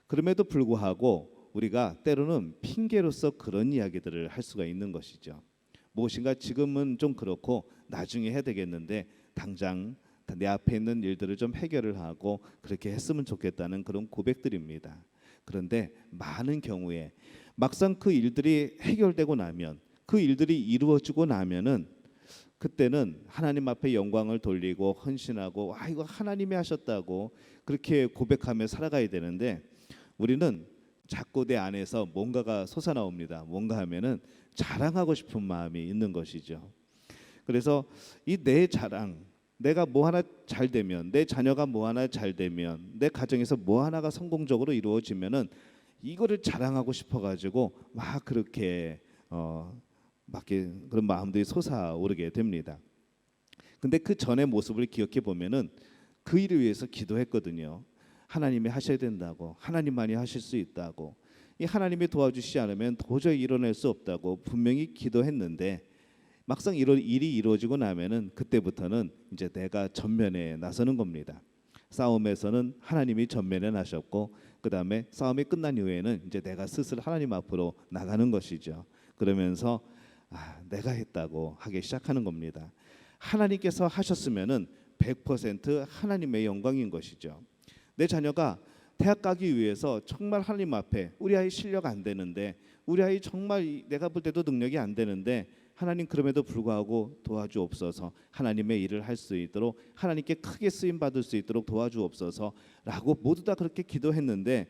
그럼에도 불구하고 우리가 때로는 핑계로서 그런 이야기들을 할 수가 있는 것이죠. 무엇인가 지금은 좀 그렇고 나중에 해야 되겠는데 당장 내 앞에 있는 일들을 좀 해결을 하고 그렇게 했으면 좋겠다는 그런 고백들입니다. 그런데 많은 경우에 막상 그 일들이 해결되고 나면, 그 일들이 이루어지고 나면은 그때는 하나님 앞에 영광을 돌리고 헌신하고 이거 하나님이 하셨다고 그렇게 고백하며 살아가야 되는데, 우리는 자꾸 내 안에서 뭔가가 솟아나옵니다. 뭔가 하면은 자랑하고 싶은 마음이 있는 것이죠. 그래서 이 내 자랑, 내가 뭐 하나 잘 되면, 내 자녀가 뭐 하나 잘 되면, 내 가정에서 뭐 하나가 성공적으로 이루어지면은 이거를 자랑하고 싶어 가지고 막 그렇게 막 그런 마음들이 솟아오르게 됩니다. 근데 그 전의 모습을 기억해 보면은 그 일을 위해서 기도했거든요. 하나님이 하셔야 된다고, 하나님만이 하실 수 있다고, 이 하나님이 도와주시지 않으면 도저히 이뤄낼 수 없다고 분명히 기도했는데, 막상 이런 일이 이루어지고 나면은 그때부터는 이제 내가 전면에 나서는 겁니다. 싸움에서는 하나님이 전면에 나셨고, 그 다음에 싸움이 끝난 이후에는 이제 내가 스스로 하나님 앞으로 나가는 것이죠. 그러면서 내가 했다고 하기 시작하는 겁니다. 하나님께서 하셨으면은 100% 하나님의 영광인 것이죠. 내 자녀가 대학 가기 위해서 정말 하나님 앞에, 우리 아이 실력 안 되는데, 우리 아이 정말 내가 볼 때도 능력이 안 되는데 하나님 그럼에도 불구하고 도와주옵소서, 하나님의 일을 할 수 있도록, 하나님께 크게 쓰임 받을 수 있도록 도와주옵소서라고 모두 다 그렇게 기도했는데,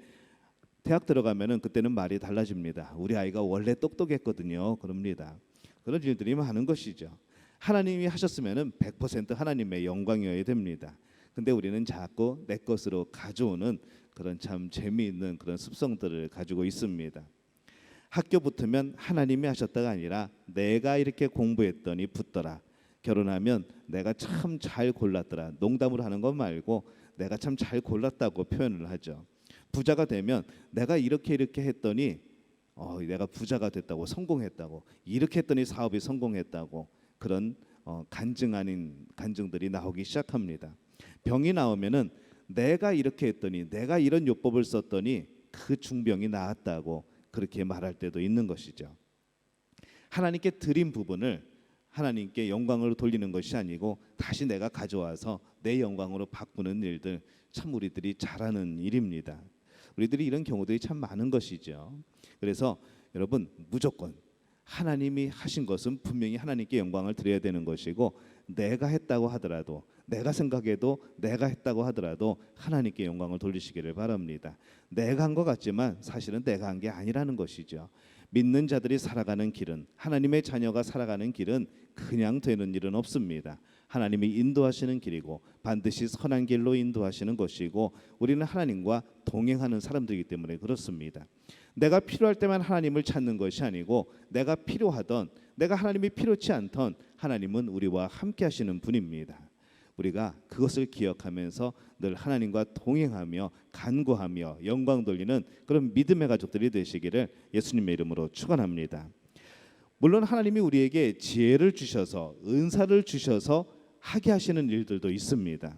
대학 들어가면은 그때는 말이 달라집니다. 우리 아이가 원래 똑똑했거든요. 그럽니다. 그런 일들이 많은 것이죠. 하나님이 하셨으면은 100% 하나님의 영광이어야 됩니다. 근데 우리는 자꾸 내 것으로 가져오는 그런 참 재미있는 그런 습성들을 가지고 있습니다. 학교 붙으면 하나님이 하셨다가 아니라 내가 이렇게 공부했더니 붙더라. 결혼하면 내가 참 잘 골랐더라. 농담으로 하는 것 말고 내가 참 잘 골랐다고 표현을 하죠. 부자가 되면 내가 이렇게 했더니 내가 부자가 됐다고, 성공했다고, 이렇게 했더니 사업이 성공했다고, 그런 간증 아닌 간증들이 나오기 시작합니다. 병이 나오면은 내가 이렇게 했더니, 내가 이런 요법을 썼더니 그 중병이 나았다고 그렇게 말할 때도 있는 것이죠. 하나님께 드린 부분을 하나님께 영광으로 돌리는 것이 아니고 다시 내가 가져와서 내 영광으로 바꾸는 일들, 참 우리들이 잘하는 일입니다. 우리들이 이런 경우들이 참 많은 것이죠. 그래서 여러분, 무조건 하나님이 하신 것은 분명히 하나님께 영광을 드려야 되는 것이고, 내가 했다고 하더라도, 내가 생각해도 내가 했다고 하더라도 하나님께 영광을 돌리시기를 바랍니다. 내가 한 것 같지만 사실은 내가 한 게 아니라는 것이죠. 믿는 자들이 살아가는 길은, 하나님의 자녀가 살아가는 길은 그냥 되는 일은 없습니다. 하나님이 인도하시는 길이고 반드시 선한 길로 인도하시는 것이고, 우리는 하나님과 동행하는 사람들이기 때문에 그렇습니다. 내가 필요할 때만 하나님을 찾는 것이 아니고, 내가 필요하던, 내가 하나님이 필요치 않던 하나님은 우리와 함께 하시는 분입니다. 우리가 그것을 기억하면서 늘 하나님과 동행하며 간구하며 영광 돌리는 그런 믿음의 가족들이 되시기를 예수님의 이름으로 축원합니다. 물론 하나님이 우리에게 지혜를 주셔서, 은사를 주셔서 하게 하시는 일들도 있습니다.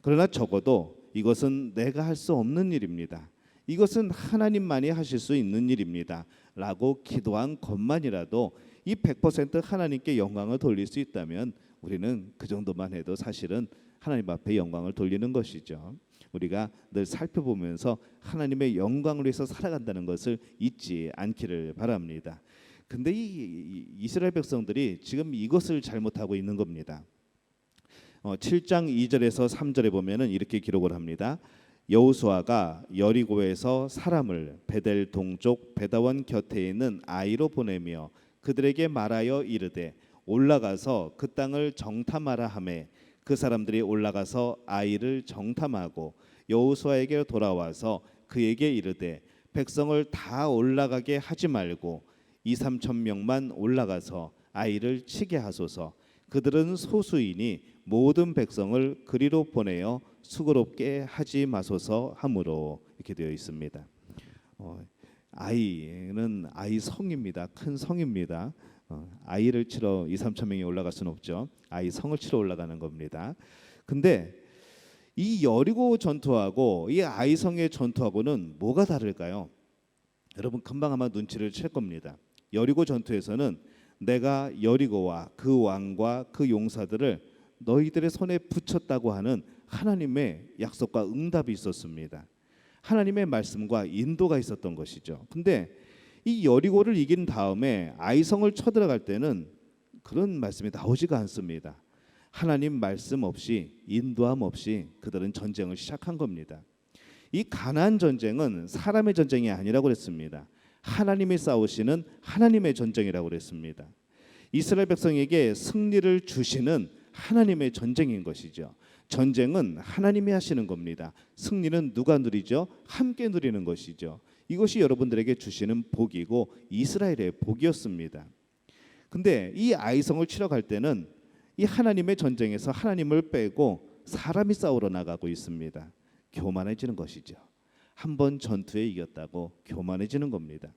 그러나 적어도 이것은 내가 할 수 없는 일입니다. 이것은 하나님만이 하실 수 있는 일입니다 라고 기도한 것만이라도 이 100% 하나님께 영광을 돌릴 수 있다면 우리는 그 정도만 해도 사실은 하나님 앞에 영광을 돌리는 것이죠. 우리가 늘 살펴보면서 하나님의 영광을 위해서 살아간다는 것을 잊지 않기를 바랍니다. 근데 이 이스라엘 백성들이 지금 이것을 잘못하고 있는 겁니다. 7장 2절에서 3절에 보면은 이렇게 기록을 합니다. 여호수아가 여리고에서 사람을 베델 동쪽 베다원 곁에 있는 아이로 보내며 그들에게 말하여 이르되 올라가서 그 땅을 정탐하라 하매 그 사람들이 올라가서 아이를 정탐하고 여호수아에게 돌아와서 그에게 이르되 백성을 다 올라가게 하지 말고 2-3천 명만 올라가서 아이를 치게 하소서. 그들은 소수이니 모든 백성을 그리로 보내어 수고롭게 하지 마소서 하므로 이렇게 되어 있습니다. 아이는 아이 성입니다. 큰 성입니다. 아이를 치러 2-3천 명이 올라갈 수는 없죠. 아이 성을 치러 올라가는 겁니다. 근데 이 여리고 전투하고 이 아이 성의 전투하고는 뭐가 다를까요? 여러분 금방 아마 눈치를 챌 겁니다. 여리고 전투에서는 내가 여리고와 그 왕과 그 용사들을 너희들의 손에 붙였다고 하는 하나님의 약속과 응답이 있었습니다. 하나님의 말씀과 인도가 있었던 것이죠. 근데 이 여리고를 이긴 다음에 아이성을 쳐들어갈 때는 그런 말씀이 나오지가 않습니다. 하나님 말씀 없이 인도함 없이 그들은 전쟁을 시작한 겁니다. 이 가나안 전쟁은 사람의 전쟁이 아니라고 그랬습니다. 하나님이 싸우시는 하나님의 전쟁이라고 그랬습니다. 이스라엘 백성에게 승리를 주시는 하나님의 전쟁인 것이죠. 전쟁은 하나님이 하시는 겁니다. 승리는 누가 누리죠? 함께 누리는 것이죠. 이것이 여러분들에게 주시는 복이고 이스라엘의 복이었습니다. 근데 이 아이성을 치러 갈 때는 이 하나님의 전쟁에서 하나님을 빼고 사람이 싸우러 나가고 있습니다. 교만해지는 것이죠. 한번 전투에 이겼다고 교만해지는 겁니다.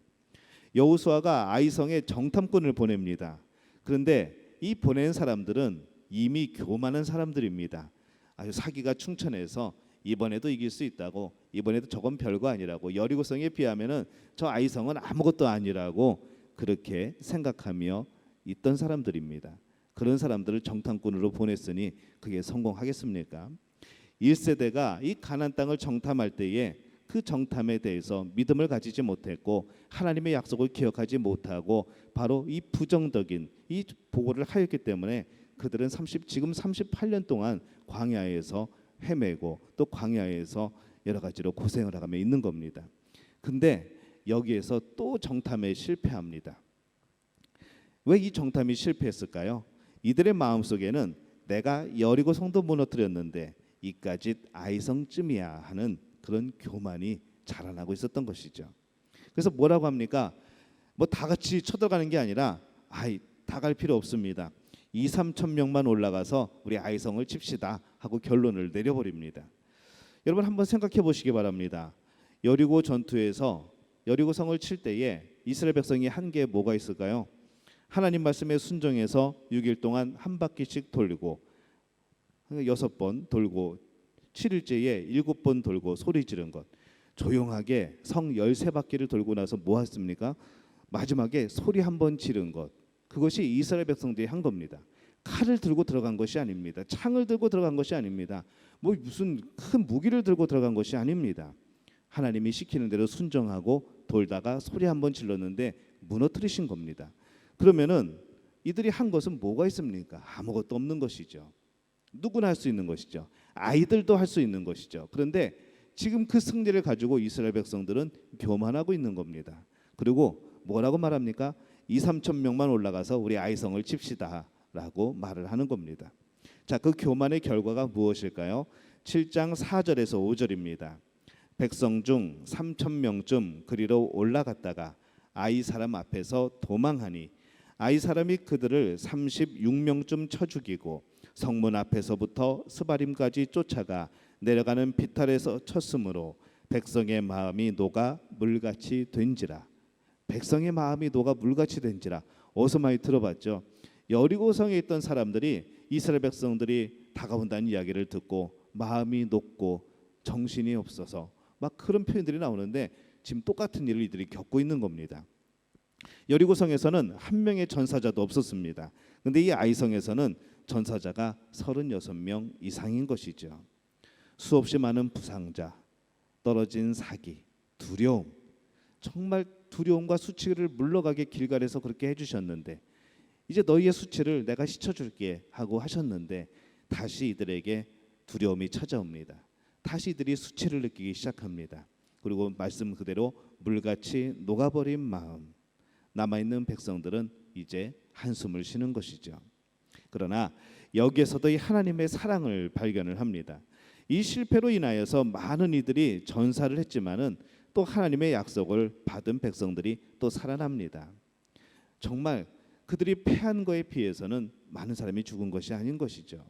여호수아가 아이성에 정탐꾼을 보냅니다. 그런데 이 보낸 사람들은 이미 교만한 사람들입니다. 아주 사기가 충천해서 이번에도 이길 수 있다고, 이번에도 저건 별거 아니라고, 여리고성에 비하면은 저 아이성은 아무것도 아니라고 그렇게 생각하며 있던 사람들입니다. 그런 사람들을 정탐꾼으로 보냈으니 그게 성공하겠습니까? 1세대가 이 가나안 땅을 정탐할 때에 그 정탐에 대해서 믿음을 가지지 못했고 하나님의 약속을 기억하지 못하고 바로 이 부정적인 이 보고를 하였기 때문에 그들은 지금 38년 동안 광야에서 헤매고 또 광야에서 여러 가지로 고생을 하며 있는 겁니다. 근데 여기에서 또 정탐에 실패합니다. 왜 이 정탐이 실패했을까요? 이들의 마음속에는 내가 여리고 성도 무너뜨렸는데 이까짓 아이성쯤이야 하는 그런 교만이 자라나고 있었던 것이죠. 그래서 뭐라고 합니까? 뭐 다 같이 쳐들어가는 게 아니라 다 갈 필요 없습니다. 2-3천 명만 올라가서 우리 아이성을 칩시다 하고 결론을 내려버립니다. 여러분 한번 생각해 보시기 바랍니다. 여리고 전투에서 여리고성을 칠 때에 이스라엘 백성이 한 게 뭐가 있을까요? 하나님 말씀에 순종해서 6일 동안 한 바퀴씩 돌리고 6번 돌고 7일째에 7번 돌고 소리 지른 것. 조용하게 성 13바퀴를 돌고 나서 뭐 했습니까? 마지막에 소리 한 번 지른 것. 그것이 이스라엘 백성들이 한 겁니다. 칼을 들고 들어간 것이 아닙니다. 창을 들고 들어간 것이 아닙니다. 뭐 무슨 큰 무기를 들고 들어간 것이 아닙니다. 하나님이 시키는 대로 순종하고 돌다가 소리 한 번 질렀는데 무너뜨리신 겁니다. 그러면은 이들이 한 것은 뭐가 있습니까? 아무것도 없는 것이죠. 누구나 할 수 있는 것이죠. 아이들도 할 수 있는 것이죠. 그런데 지금 그 승리를 가지고 이스라엘 백성들은 교만하고 있는 겁니다. 그리고 뭐라고 말합니까? 2-3천 명만 올라가서 우리 아이성을 칩시다 라고 말을 하는 겁니다. 자, 그 교만의 결과가 무엇일까요? 7장 4절에서 5절입니다. 백성 중 3천 명쯤 그리로 올라갔다가 아이 사람 앞에서 도망하니 아이 사람이 그들을 36명쯤 쳐 죽이고 성문 앞에서부터 스바림까지 쫓아가 내려가는 비탈에서 쳤으므로 백성의 마음이 녹아 물같이 된지라. 백성의 마음이 녹아 물같이 된지라. 어디서 많이 들어봤죠? 여리고성에 있던 사람들이 이스라엘 백성들이 다가온다는 이야기를 듣고 마음이 녹고 정신이 없어서 막 그런 표현들이 나오는데 지금 똑같은 일을 이들이 겪고 있는 겁니다. 여리고성에서는 한 명의 전사자도 없었습니다. 그런데 이 아이성에서는 전사자가 36명 이상인 것이죠. 수없이 많은 부상자, 떨어진 사기, 두려움, 정말 두려움과 수치를 물러가게 길갈에서 그렇게 해주셨는데 이제 너희의 수치를 내가 씻어줄게 하고 하셨는데 다시 이들에게 두려움이 찾아옵니다. 다시 이들이 수치를 느끼기 시작합니다. 그리고 말씀 그대로 물같이 녹아버린 마음, 남아있는 백성들은 이제 한숨을 쉬는 것이죠. 그러나 여기에서도 이 하나님의 사랑을 발견을 합니다. 이 실패로 인하여서 많은 이들이 전사를 했지만은 또 하나님의 약속을 받은 백성들이 또 살아납니다. 정말 그들이 패한 거에 비해서는 많은 사람이 죽은 것이 아닌 것이죠.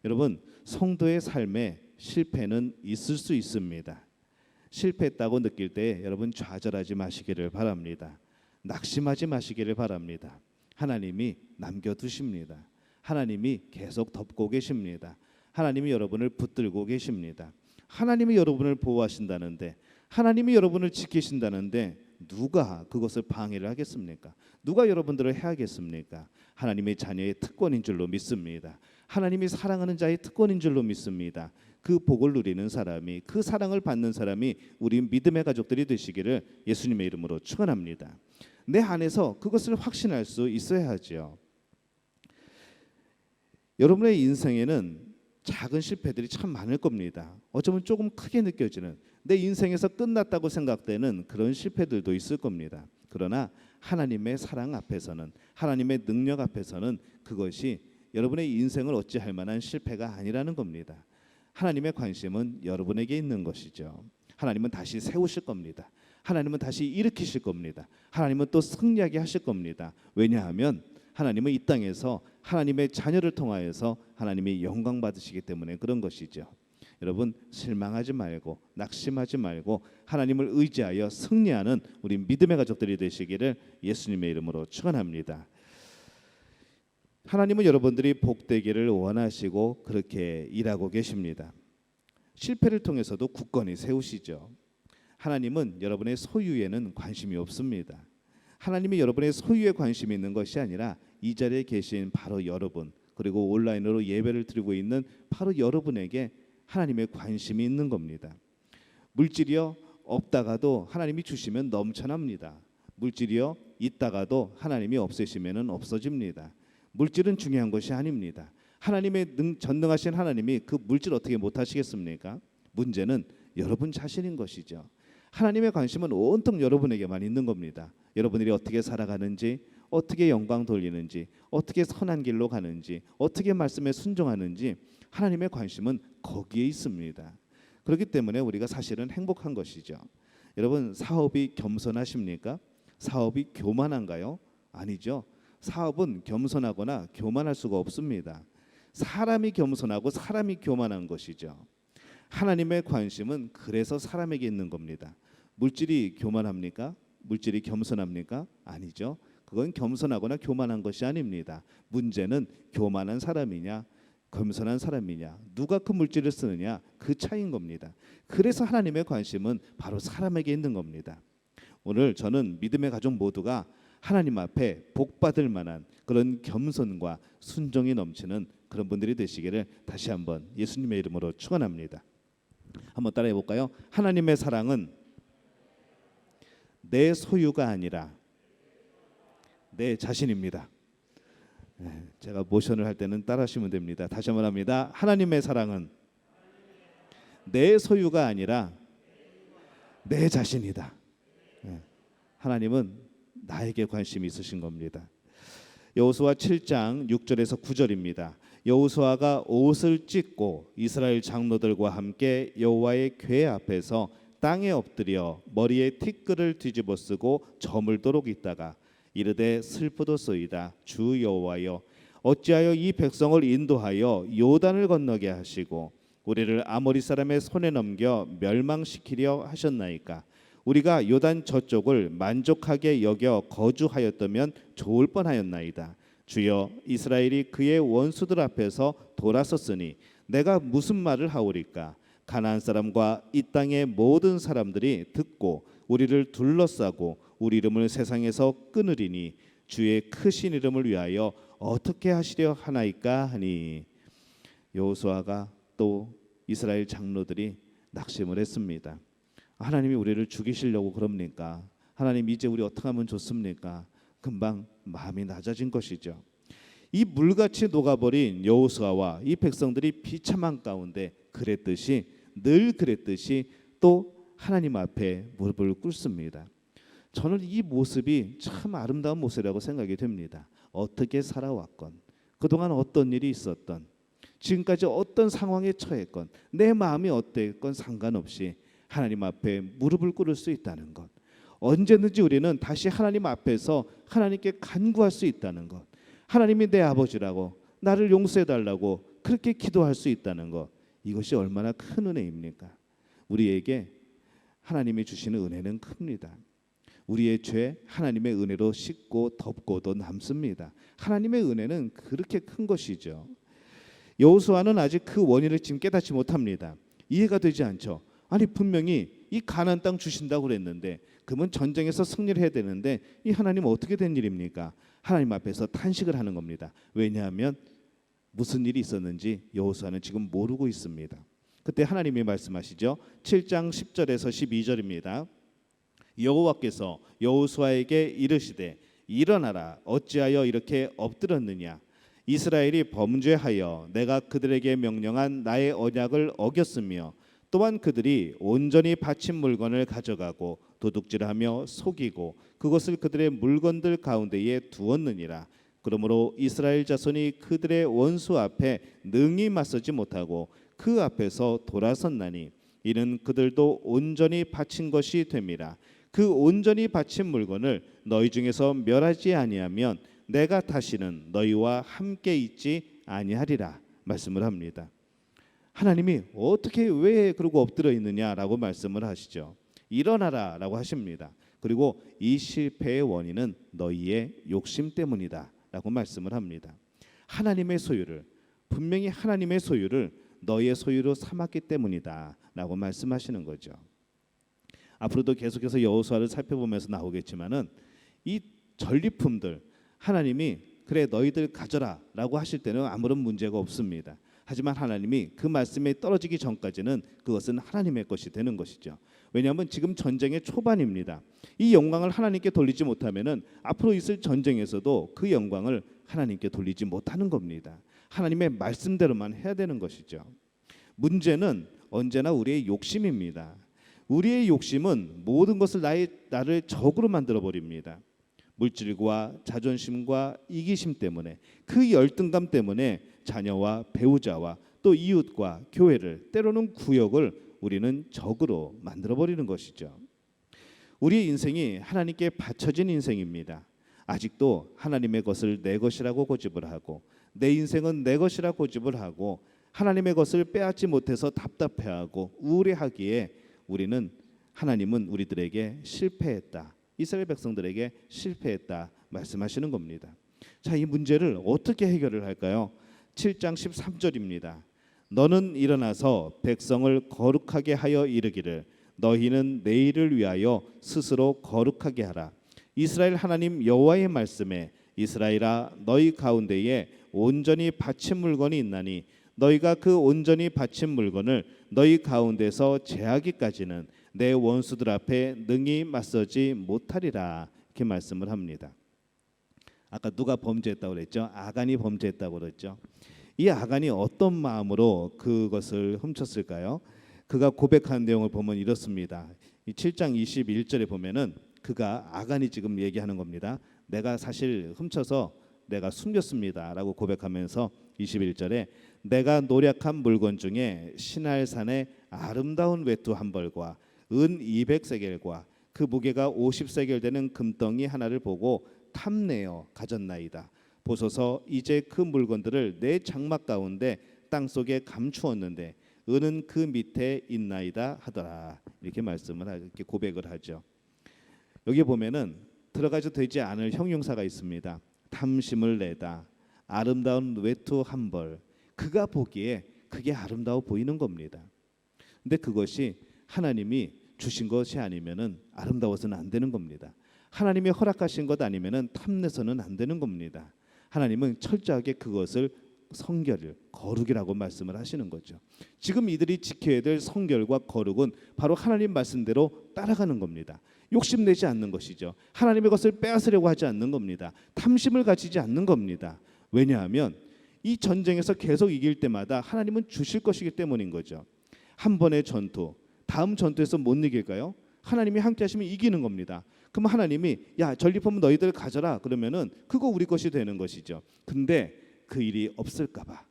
여러분, 성도의 삶에 실패는 있을 수 있습니다. 실패했다고 느낄 때 여러분 좌절하지 마시기를 바랍니다. 낙심하지 마시기를 바랍니다. 하나님이 남겨두십니다. 하나님이 계속 덮고 계십니다. 하나님이 여러분을 붙들고 계십니다. 하나님이 여러분을 보호하신다는데, 하나님이 여러분을 지키신다는데 누가 그것을 방해를 하겠습니까? 누가 여러분들을 해하겠습니까? 하나님의 자녀의 특권인 줄로 믿습니다. 하나님이 사랑하는 자의 특권인 줄로 믿습니다. 그 복을 누리는 사람이, 그 사랑을 받는 사람이 우리 믿음의 가족들이 되시기를 예수님의 이름으로 축원합니다. 내 안에서 그것을 확신할 수 있어야 하죠. 여러분의 인생에는 작은 실패들이 참 많을 겁니다. 어쩌면 조금 크게 느껴지는, 내 인생에서 끝났다고 생각되는 그런 실패들도 있을 겁니다. 그러나 하나님의 사랑 앞에서는, 하나님의 능력 앞에서는 그것이 여러분의 인생을 어찌할 만한 실패가 아니라는 겁니다. 하나님의 관심은 여러분에게 있는 것이죠. 하나님은 다시 세우실 겁니다. 하나님은 다시 일으키실 겁니다. 하나님은 또 승리하게 하실 겁니다. 왜냐하면 하나님은 이 땅에서 하나님의 자녀를 통하여서 하나님이 영광 받으시기 때문에 그런 것이죠. 여러분, 실망하지 말고 낙심하지 말고 하나님을 의지하여 승리하는 우리 믿음의 가족들이 되시기를 예수님의 이름으로 축원합니다. 하나님은 여러분들이 복되기를 원하시고 그렇게 일하고 계십니다. 실패를 통해서도 굳건히 세우시죠. 하나님은 여러분의 소유에는 관심이 없습니다. 하나님이 여러분의 소유에 관심이 있는 것이 아니라 이 자리에 계신 바로 여러분, 그리고 온라인으로 예배를 드리고 있는 바로 여러분에게 하나님의 관심이 있는 겁니다. 물질이요 없다가도 하나님이 주시면 넘쳐납니다. 물질이요 있다가도 하나님이 없애시면 없어집니다. 물질은 중요한 것이 아닙니다. 하나님의 전능하신 하나님이 그 물질 어떻게 못하시겠습니까? 문제는 여러분 자신인 것이죠. 하나님의 관심은 온통 여러분에게만 있는 겁니다. 여러분들이 어떻게 살아가는지, 어떻게 영광 돌리는지, 어떻게 선한 길로 가는지, 어떻게 말씀에 순종하는지 하나님의 관심은 거기에 있습니다. 그렇기 때문에 우리가 사실은 행복한 것이죠. 여러분, 사업이 겸손하십니까? 사업이 교만한가요? 아니죠. 사업은 겸손하거나 교만할 수가 없습니다. 사람이 겸손하고 사람이 교만한 것이죠. 하나님의 관심은 그래서 사람에게 있는 겁니다. 물질이 교만합니까? 물질이 겸손합니까? 아니죠. 그건 겸손하거나 교만한 것이 아닙니다. 문제는 교만한 사람이냐 겸손한 사람이냐, 누가 그 물질을 쓰느냐, 그 차이인 겁니다. 그래서 하나님의 관심은 바로 사람에게 있는 겁니다. 오늘 저는 믿음의 가족 모두가 하나님 앞에 복 받을 만한 그런 겸손과 순종이 넘치는 그런 분들이 되시기를 다시 한번 예수님의 이름으로 축원합니다. 한번 따라해 볼까요? 하나님의 사랑은 내 소유가 아니라 내 자신입니다. 제가 모션을 할 때는 따라하시면 됩니다. 다시 한번 합니다. 하나님의 사랑은 내 소유가 아니라 내 자신이다. 하나님은 나에게 관심이 있으신 겁니다. 여호수아 7장 6절에서 9절입니다. 여호수아가 옷을 찢고 이스라엘 장로들과 함께 여호와의 궤 앞에서 땅에 엎드려 머리에 티끌을 뒤집어 쓰고 저물도록 있다가 이르되 슬프도소이다. 주 여호와여, 어찌하여 이 백성을 인도하여 요단을 건너게 하시고 우리를 아모리 사람의 손에 넘겨 멸망시키려 하셨나이까? 우리가 요단 저쪽을 만족하게 여겨 거주하였다면 좋을 뻔하였나이다. 주여, 이스라엘이 그의 원수들 앞에서 돌아섰으니 내가 무슨 말을 하오리까? 가나안 사람과 이 땅의 모든 사람들이 듣고 우리를 둘러싸고 우리 이름을 세상에서 끊으리니 주의 크신 이름을 위하여 어떻게 하시려 하나이까 하니. 여호수아가 또 이스라엘 장로들이 낙심을 했습니다. 하나님이 우리를 죽이시려고 그럽니까? 하나님 이제 우리 어떻게 하면 좋습니까? 금방 마음이 낮아진 것이죠. 이 물같이 녹아버린 여호수아와 이 백성들이 비참한 가운데 늘 그랬듯이 또 하나님 앞에 무릎을 꿇습니다. 저는 이 모습이 참 아름다운 모습이라고 생각이 됩니다. 어떻게 살아왔건, 그동안 어떤 일이 있었던, 지금까지 어떤 상황에 처했건, 내 마음이 어땠건 상관없이 하나님 앞에 무릎을 꿇을 수 있다는 것, 언제든지 우리는 다시 하나님 앞에서 하나님께 간구할 수 있다는 것, 하나님이 내 아버지라고 나를 용서해 달라고 그렇게 기도할 수 있다는 것, 이것이 얼마나 큰 은혜입니까? 우리에게 하나님이 주시는 은혜는 큽니다. 우리의 죄 하나님의 은혜로 씻고 덮고도 남습니다. 하나님의 은혜는 그렇게 큰 것이죠. 여호수아는 아직 그 원인을 지금 깨닫지 못합니다. 이해가 되지 않죠. 아니 분명히 이 가나안 땅 주신다고 그랬는데, 그러면 전쟁에서 승리를 해야 되는데 이 하나님 어떻게 된 일입니까? 하나님 앞에서 탄식을 하는 겁니다. 왜냐하면 무슨 일이 있었는지 여호수아는 지금 모르고 있습니다. 그때 하나님이 말씀하시죠. 7장 10절에서 12절입니다. 여호와께서 여호수아에게 이르시되 일어나라, 어찌하여 이렇게 엎드렸느냐? 이스라엘이 범죄하여 내가 그들에게 명령한 나의 언약을 어겼으며 또한 그들이 온전히 바친 물건을 가져가고 도둑질하며 속이고 그것을 그들의 물건들 가운데에 두었느니라. 그러므로 이스라엘 자손이 그들의 원수 앞에 능히 맞서지 못하고 그 앞에서 돌아섰나니 이는 그들도 온전히 바친 것이 됨이라. 그 온전히 바친 물건을 너희 중에서 멸하지 아니하면 내가 다시는 너희와 함께 있지 아니하리라 말씀을 합니다. 하나님이 어떻게 왜 그러고 엎드려 있느냐라고 말씀을 하시죠. 일어나라라고 하십니다. 그리고 이 실패의 원인은 너희의 욕심 때문이다 라고 말씀을 합니다. 하나님의 소유를, 분명히 하나님의 소유를 너희의 소유로 삼았기 때문이다 라고 말씀하시는 거죠. 앞으로도 계속해서 여호수아를 살펴보면서 나오겠지만은 이 전리품들 하나님이 그래 너희들 가져라 라고 하실 때는 아무런 문제가 없습니다. 하지만 하나님이 그 말씀에 떨어지기 전까지는 그것은 하나님의 것이 되는 것이죠. 왜냐하면 지금 전쟁의 초반입니다. 이 영광을 하나님께 돌리지 못하면은 앞으로 있을 전쟁에서도 그 영광을 하나님께 돌리지 못하는 겁니다. 하나님의 말씀대로만 해야 되는 것이죠. 문제는 언제나 우리의 욕심입니다. 우리의 욕심은 모든 것을 나를 적으로 만들어 버립니다. 물질과 자존심과 이기심 때문에, 그 열등감 때문에 자녀와 배우자와 또 이웃과 교회를, 때로는 구역을 우리는 적으로 만들어 버리는 것이죠. 우리의 인생이 하나님께 바쳐진 인생입니다. 아직도 하나님의 것을 내 것이라고 고집을 하고, 내 인생은 내 것이라 고집을 하고, 하나님의 것을 빼앗지 못해서 답답해하고 우울해하기에 우리는, 하나님은 우리들에게 실패했다, 이스라엘 백성들에게 실패했다 말씀하시는 겁니다. 자, 이 문제를 어떻게 해결을 할까요? 7장 13절입니다. 너는 일어나서 백성을 거룩하게 하여 이르기를 너희는 내일을 위하여 스스로 거룩하게 하라. 이스라엘 하나님 여호와의 말씀에 이스라엘아 너희 가운데에 온전히 바친 물건이 있나니 너희가 그 온전히 바친 물건을 너희 가운데서 제하기까지는 내 원수들 앞에 능히 맞서지 못하리라 이렇게 말씀을 합니다. 아까 누가 범죄했다고 그랬죠? 아간이 범죄했다고 그랬죠. 이 아간이 어떤 마음으로 그것을 훔쳤을까요? 그가 고백한 내용을 보면 이렇습니다. 이 7장 21절에 보면은 그가, 아간이 지금 얘기하는 겁니다. 내가 사실 훔쳐서 내가 숨겼습니다라고 고백하면서 21절에 내가 노력한 물건 중에 시날산의 아름다운 외투 한 벌과 은 200세겔과 그 무게가 50세겔 되는 금덩이 하나를 보고 탐내어 가졌나이다. 보소서 이제 그 물건들을 내 장막 가운데 땅속에 감추었는데 은은 그 밑에 있나이다 하더라. 이렇게 말씀을 이렇게 고백을 하죠. 여기 보면은 들어가도 되지 않을 형용사가 있습니다. 탐심을 내다, 아름다운 외투 한 벌. 그가 보기에 그게 아름다워 보이는 겁니다. 근데 그것이 하나님이 주신 것이 아니면은 아름다워서는 안 되는 겁니다. 하나님이 허락하신 것 아니면은 탐내서는 안 되는 겁니다. 하나님은 철저하게 그것을 성결을, 거룩이라고 말씀을 하시는 거죠. 지금 이들이 지켜야 될 성결과 거룩은 바로 하나님 말씀대로 따라가는 겁니다. 욕심내지 않는 것이죠. 하나님의 것을 빼앗으려고 하지 않는 겁니다. 탐심을 가지지 않는 겁니다. 왜냐하면 이 전쟁에서 계속 이길 때마다 하나님은 주실 것이기 때문인 거죠. 한 번의 전투, 다음 전투에서 못 이길까요? 하나님이 함께 하시면 이기는 겁니다. 그럼 하나님이 야 전리품은 너희들 가져라 그러면은 그거 우리 것이 되는 것이죠. 근데 그 일이 없을까봐,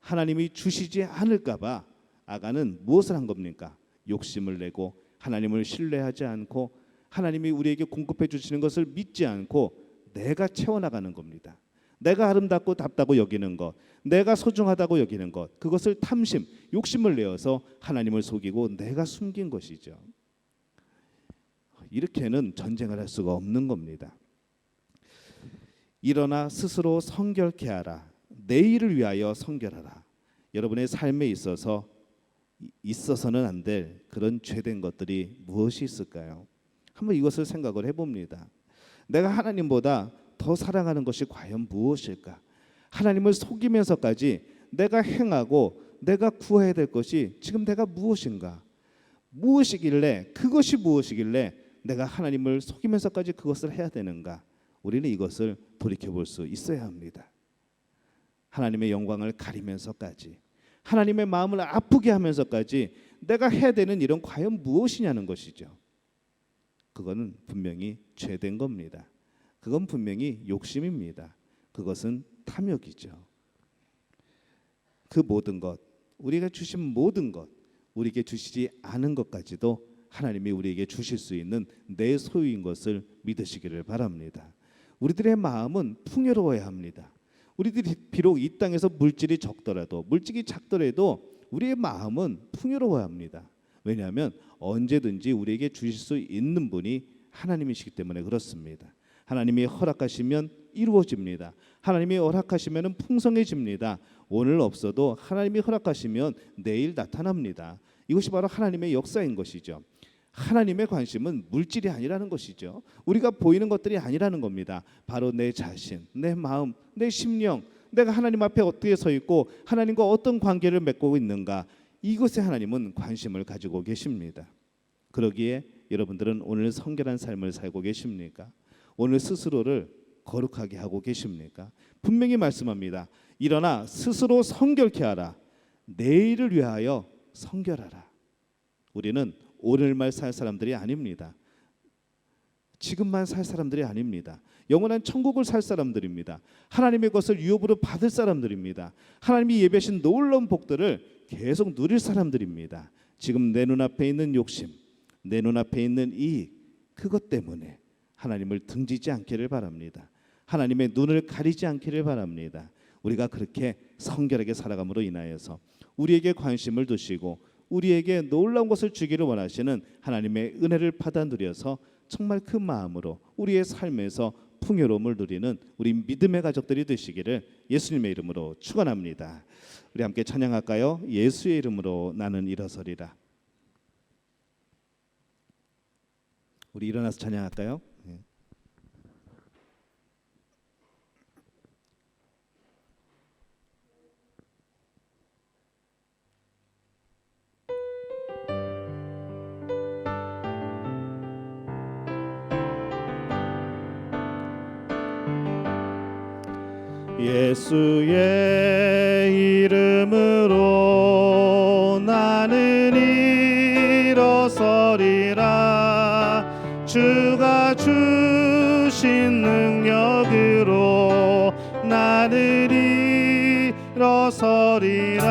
하나님이 주시지 않을까봐 아간은 무엇을 한 겁니까? 욕심을 내고 하나님을 신뢰하지 않고 하나님이 우리에게 공급해 주시는 것을 믿지 않고 내가 채워나가는 겁니다. 내가 아름답고 답다고 여기는 것, 내가 소중하다고 여기는 것, 그것을 탐심, 욕심을 내어서 하나님을 속이고 내가 숨긴 것이죠. 이렇게는 전쟁을 할 수가 없는 겁니다. 일어나 스스로 성결케 하라. 내일을 위하여 성결하라. 여러분의 삶에 있어서는 안 될 그런 죄된 것들이 무엇이 있을까요? 한번 이것을 생각을 해봅니다. 내가 하나님보다 더 사랑하는 것이 과연 무엇일까? 하나님을 속이면서까지 내가 행하고 내가 구해야 될 것이 지금 내가 무엇인가? 무엇이길래, 그것이 무엇이길래 내가 하나님을 속이면서까지 그것을 해야 되는가? 우리는 이것을 돌이켜볼 수 있어야 합니다. 하나님의 영광을 가리면서까지, 하나님의 마음을 아프게 하면서까지 내가 해야 되는 일은 과연 무엇이냐는 것이죠. 그거는 분명히 죄된 겁니다. 그건 분명히 욕심입니다. 그것은 탐욕이죠. 그 모든 것, 우리가 주신 모든 것, 우리에게 주시지 않은 것까지도 하나님이 우리에게 주실 수 있는 내 소유인 것을 믿으시기를 바랍니다. 우리들의 마음은 풍요로워야 합니다. 우리들이 비록 이 땅에서 물질이 적더라도, 물질이 작더라도 우리의 마음은 풍요로워야 합니다. 왜냐하면 언제든지 우리에게 주실 수 있는 분이 하나님이시기 때문에 그렇습니다. 하나님이 허락하시면 이루어집니다. 하나님이 허락하시면 풍성해집니다. 오늘 없어도 하나님이 허락하시면 내일 나타납니다. 이것이 바로 하나님의 역사인 것이죠. 하나님의 관심은 물질이 아니라는 것이죠. 우리가 보이는 것들이 아니라는 겁니다. 바로 내 자신, 내 마음, 내 심령, 내가 하나님 앞에 어떻게 서 있고 하나님과 어떤 관계를 맺고 있는가, 이것에 하나님은 관심을 가지고 계십니다. 그러기에 여러분들은 오늘 성결한 삶을 살고 계십니까? 오늘 스스로를 거룩하게 하고 계십니까? 분명히 말씀합니다. 일어나 스스로 성결케 하라. 내일을 위하여 성결하라. 우리는 오늘만 살 사람들이 아닙니다. 지금만 살 사람들이 아닙니다. 영원한 천국을 살 사람들입니다. 하나님의 것을 유업으로 받을 사람들입니다. 하나님이 예배하신 놀라운 복들을 계속 누릴 사람들입니다. 지금 내 눈앞에 있는 욕심, 내 눈앞에 있는 이익, 그것 때문에 하나님을 등지지 않기를 바랍니다. 하나님의 눈을 가리지 않기를 바랍니다. 우리가 그렇게 성결하게 살아감으로 인하여서 우리에게 관심을 두시고 우리에게 놀라운 것을 주기를 원하시는 하나님의 은혜를 받아 누려서 정말 그 마음으로 우리의 삶에서 풍요로움을 누리는 우리 믿음의 가족들이 되시기를 예수님의 이름으로 축원합니다. 우리 함께 찬양할까요? 예수의 이름으로 나는 일어서리라. 우리 일어나서 찬양할까요? 예수의 이름으로 나는 일어서리라. 주가 주신 능력으로 나는 일어서리라.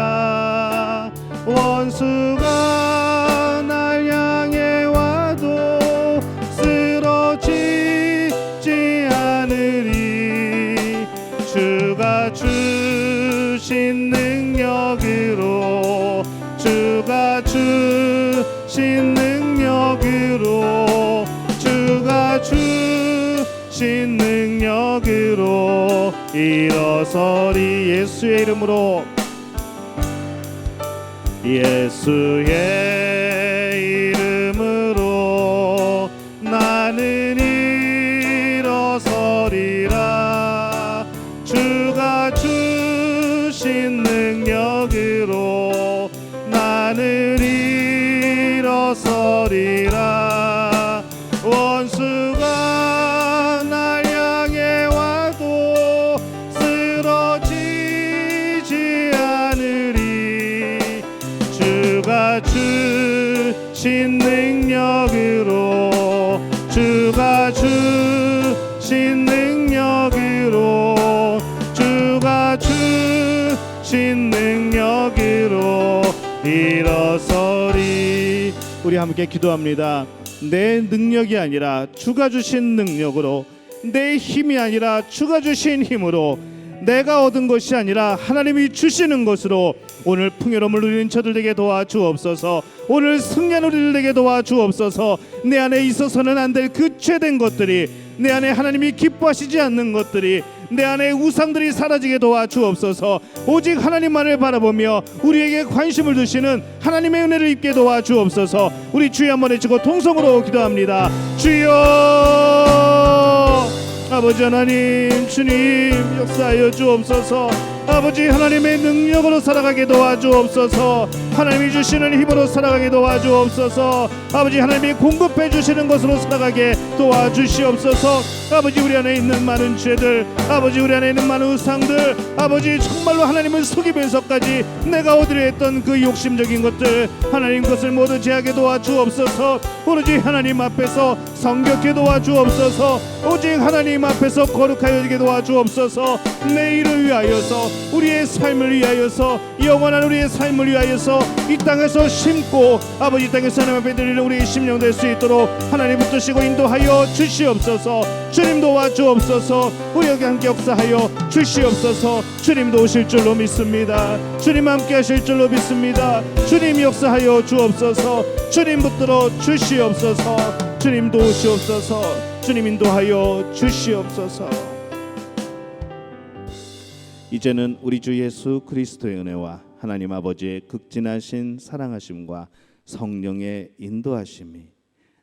원수가 날 향해 와도 쓰러지지 않으리. 주가 주신 능력으로, 주가 주신 능력으로, 주가 주신 능력으로 일어서리. 예수의 이름으로, 예수의 이름으로 나는 일어서리라. 주가 주신 능력으로 나는 일어서리라. 원수가 날 향해 와도 쓰러지지 않으리. 주가 주신 능력으로, 주가 주신 능력으로 주가 주신 능력으로 일어서리. 우리 함께 기도합니다. 내 능력이 아니라 주가 주신 능력으로, 내 힘이 아니라 주가 주신 힘으로, 내가 얻은 것이 아니라 하나님이 주시는 것으로 오늘 풍요로움을 누리는 저들에게 도와주옵소서. 오늘 승리하는 우리들에게 도와주옵소서. 내 안에 있어서는 안 될 그 죄된 것들이, 내 안에 하나님이 기뻐하시지 않는 것들이, 내 안에 우상들이 사라지게 도와주옵소서. 오직 하나님만을 바라보며 우리에게 관심을 두시는 하나님의 은혜를 입게 도와주옵소서. 우리 주여 한번 외치고 통성으로 기도합니다. 주여, 아버지 하나님, 주님 역사하여 주옵소서. 아버지 하나님의 능력으로 살아가게 도와주옵소서. 하나님이 주시는 힘으로 살아가게 도와주옵소서. 아버지 하나님이 공급해 주시는 것으로 살아가게 도와주시옵소서. 아버지 우리 안에 있는 많은 죄들, 아버지 우리 안에 있는 많은 우상들, 아버지 정말로 하나님을 속이면서까지 내가 얻으려 했던 그 욕심적인 것들, 하나님 것을 모두 제하게 도와주옵소서. 오로지 하나님 앞에서 성격해 도와주옵소서. 오직 하나님 앞에서 거룩하여 지게 도와주옵소서. 내일을 위하여서, 우리의 삶을 위하여서, 영원한 우리의 삶을 위하여서 이 땅에서 심고 아버지 이 땅에서 하나님 앞에 드리는 우리의 심령 될 수 있도록 하나님 붙드시고 인도하여 주시옵소서. 주님 도와주옵소서. 우리에게 함께 역사하여 주시옵소서. 주님도 오실 줄로 믿습니다. 주님 함께 하실 줄로 믿습니다. 주님 역사하여 주옵소서. 주님 붙들어 주시옵소서. 주님 도우시옵소서. 주님 인도하여 주시옵소서. 이제는 우리 주 예수 그리스도의 은혜와 하나님 아버지의 극진하신 사랑하심과 성령의 인도하심이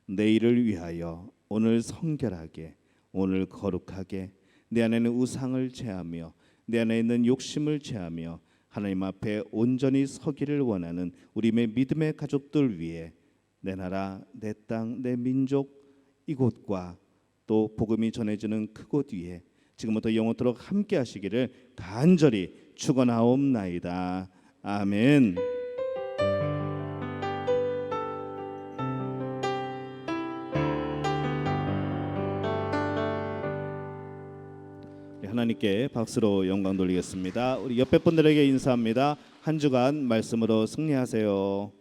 내일을 위하여 오늘 성결하게, 오늘 거룩하게, 내 안에는 우상을 제하며 내 안에 있는 욕심을 제하며 하나님 앞에 온전히 서기를 원하는 우리의 믿음의 가족들 위해 내 나라, 내 땅, 내 민족 이곳과 또 복음이 전해지는 그곳 위에 지금부터 영원토록 함께 하시기를 간절히 축원하옵나이다. 아멘. 하나님께 박수로 영광 돌리겠습니다. 우리 옆에 분들에게 인사합니다. 한 주간 말씀으로 승리하세요.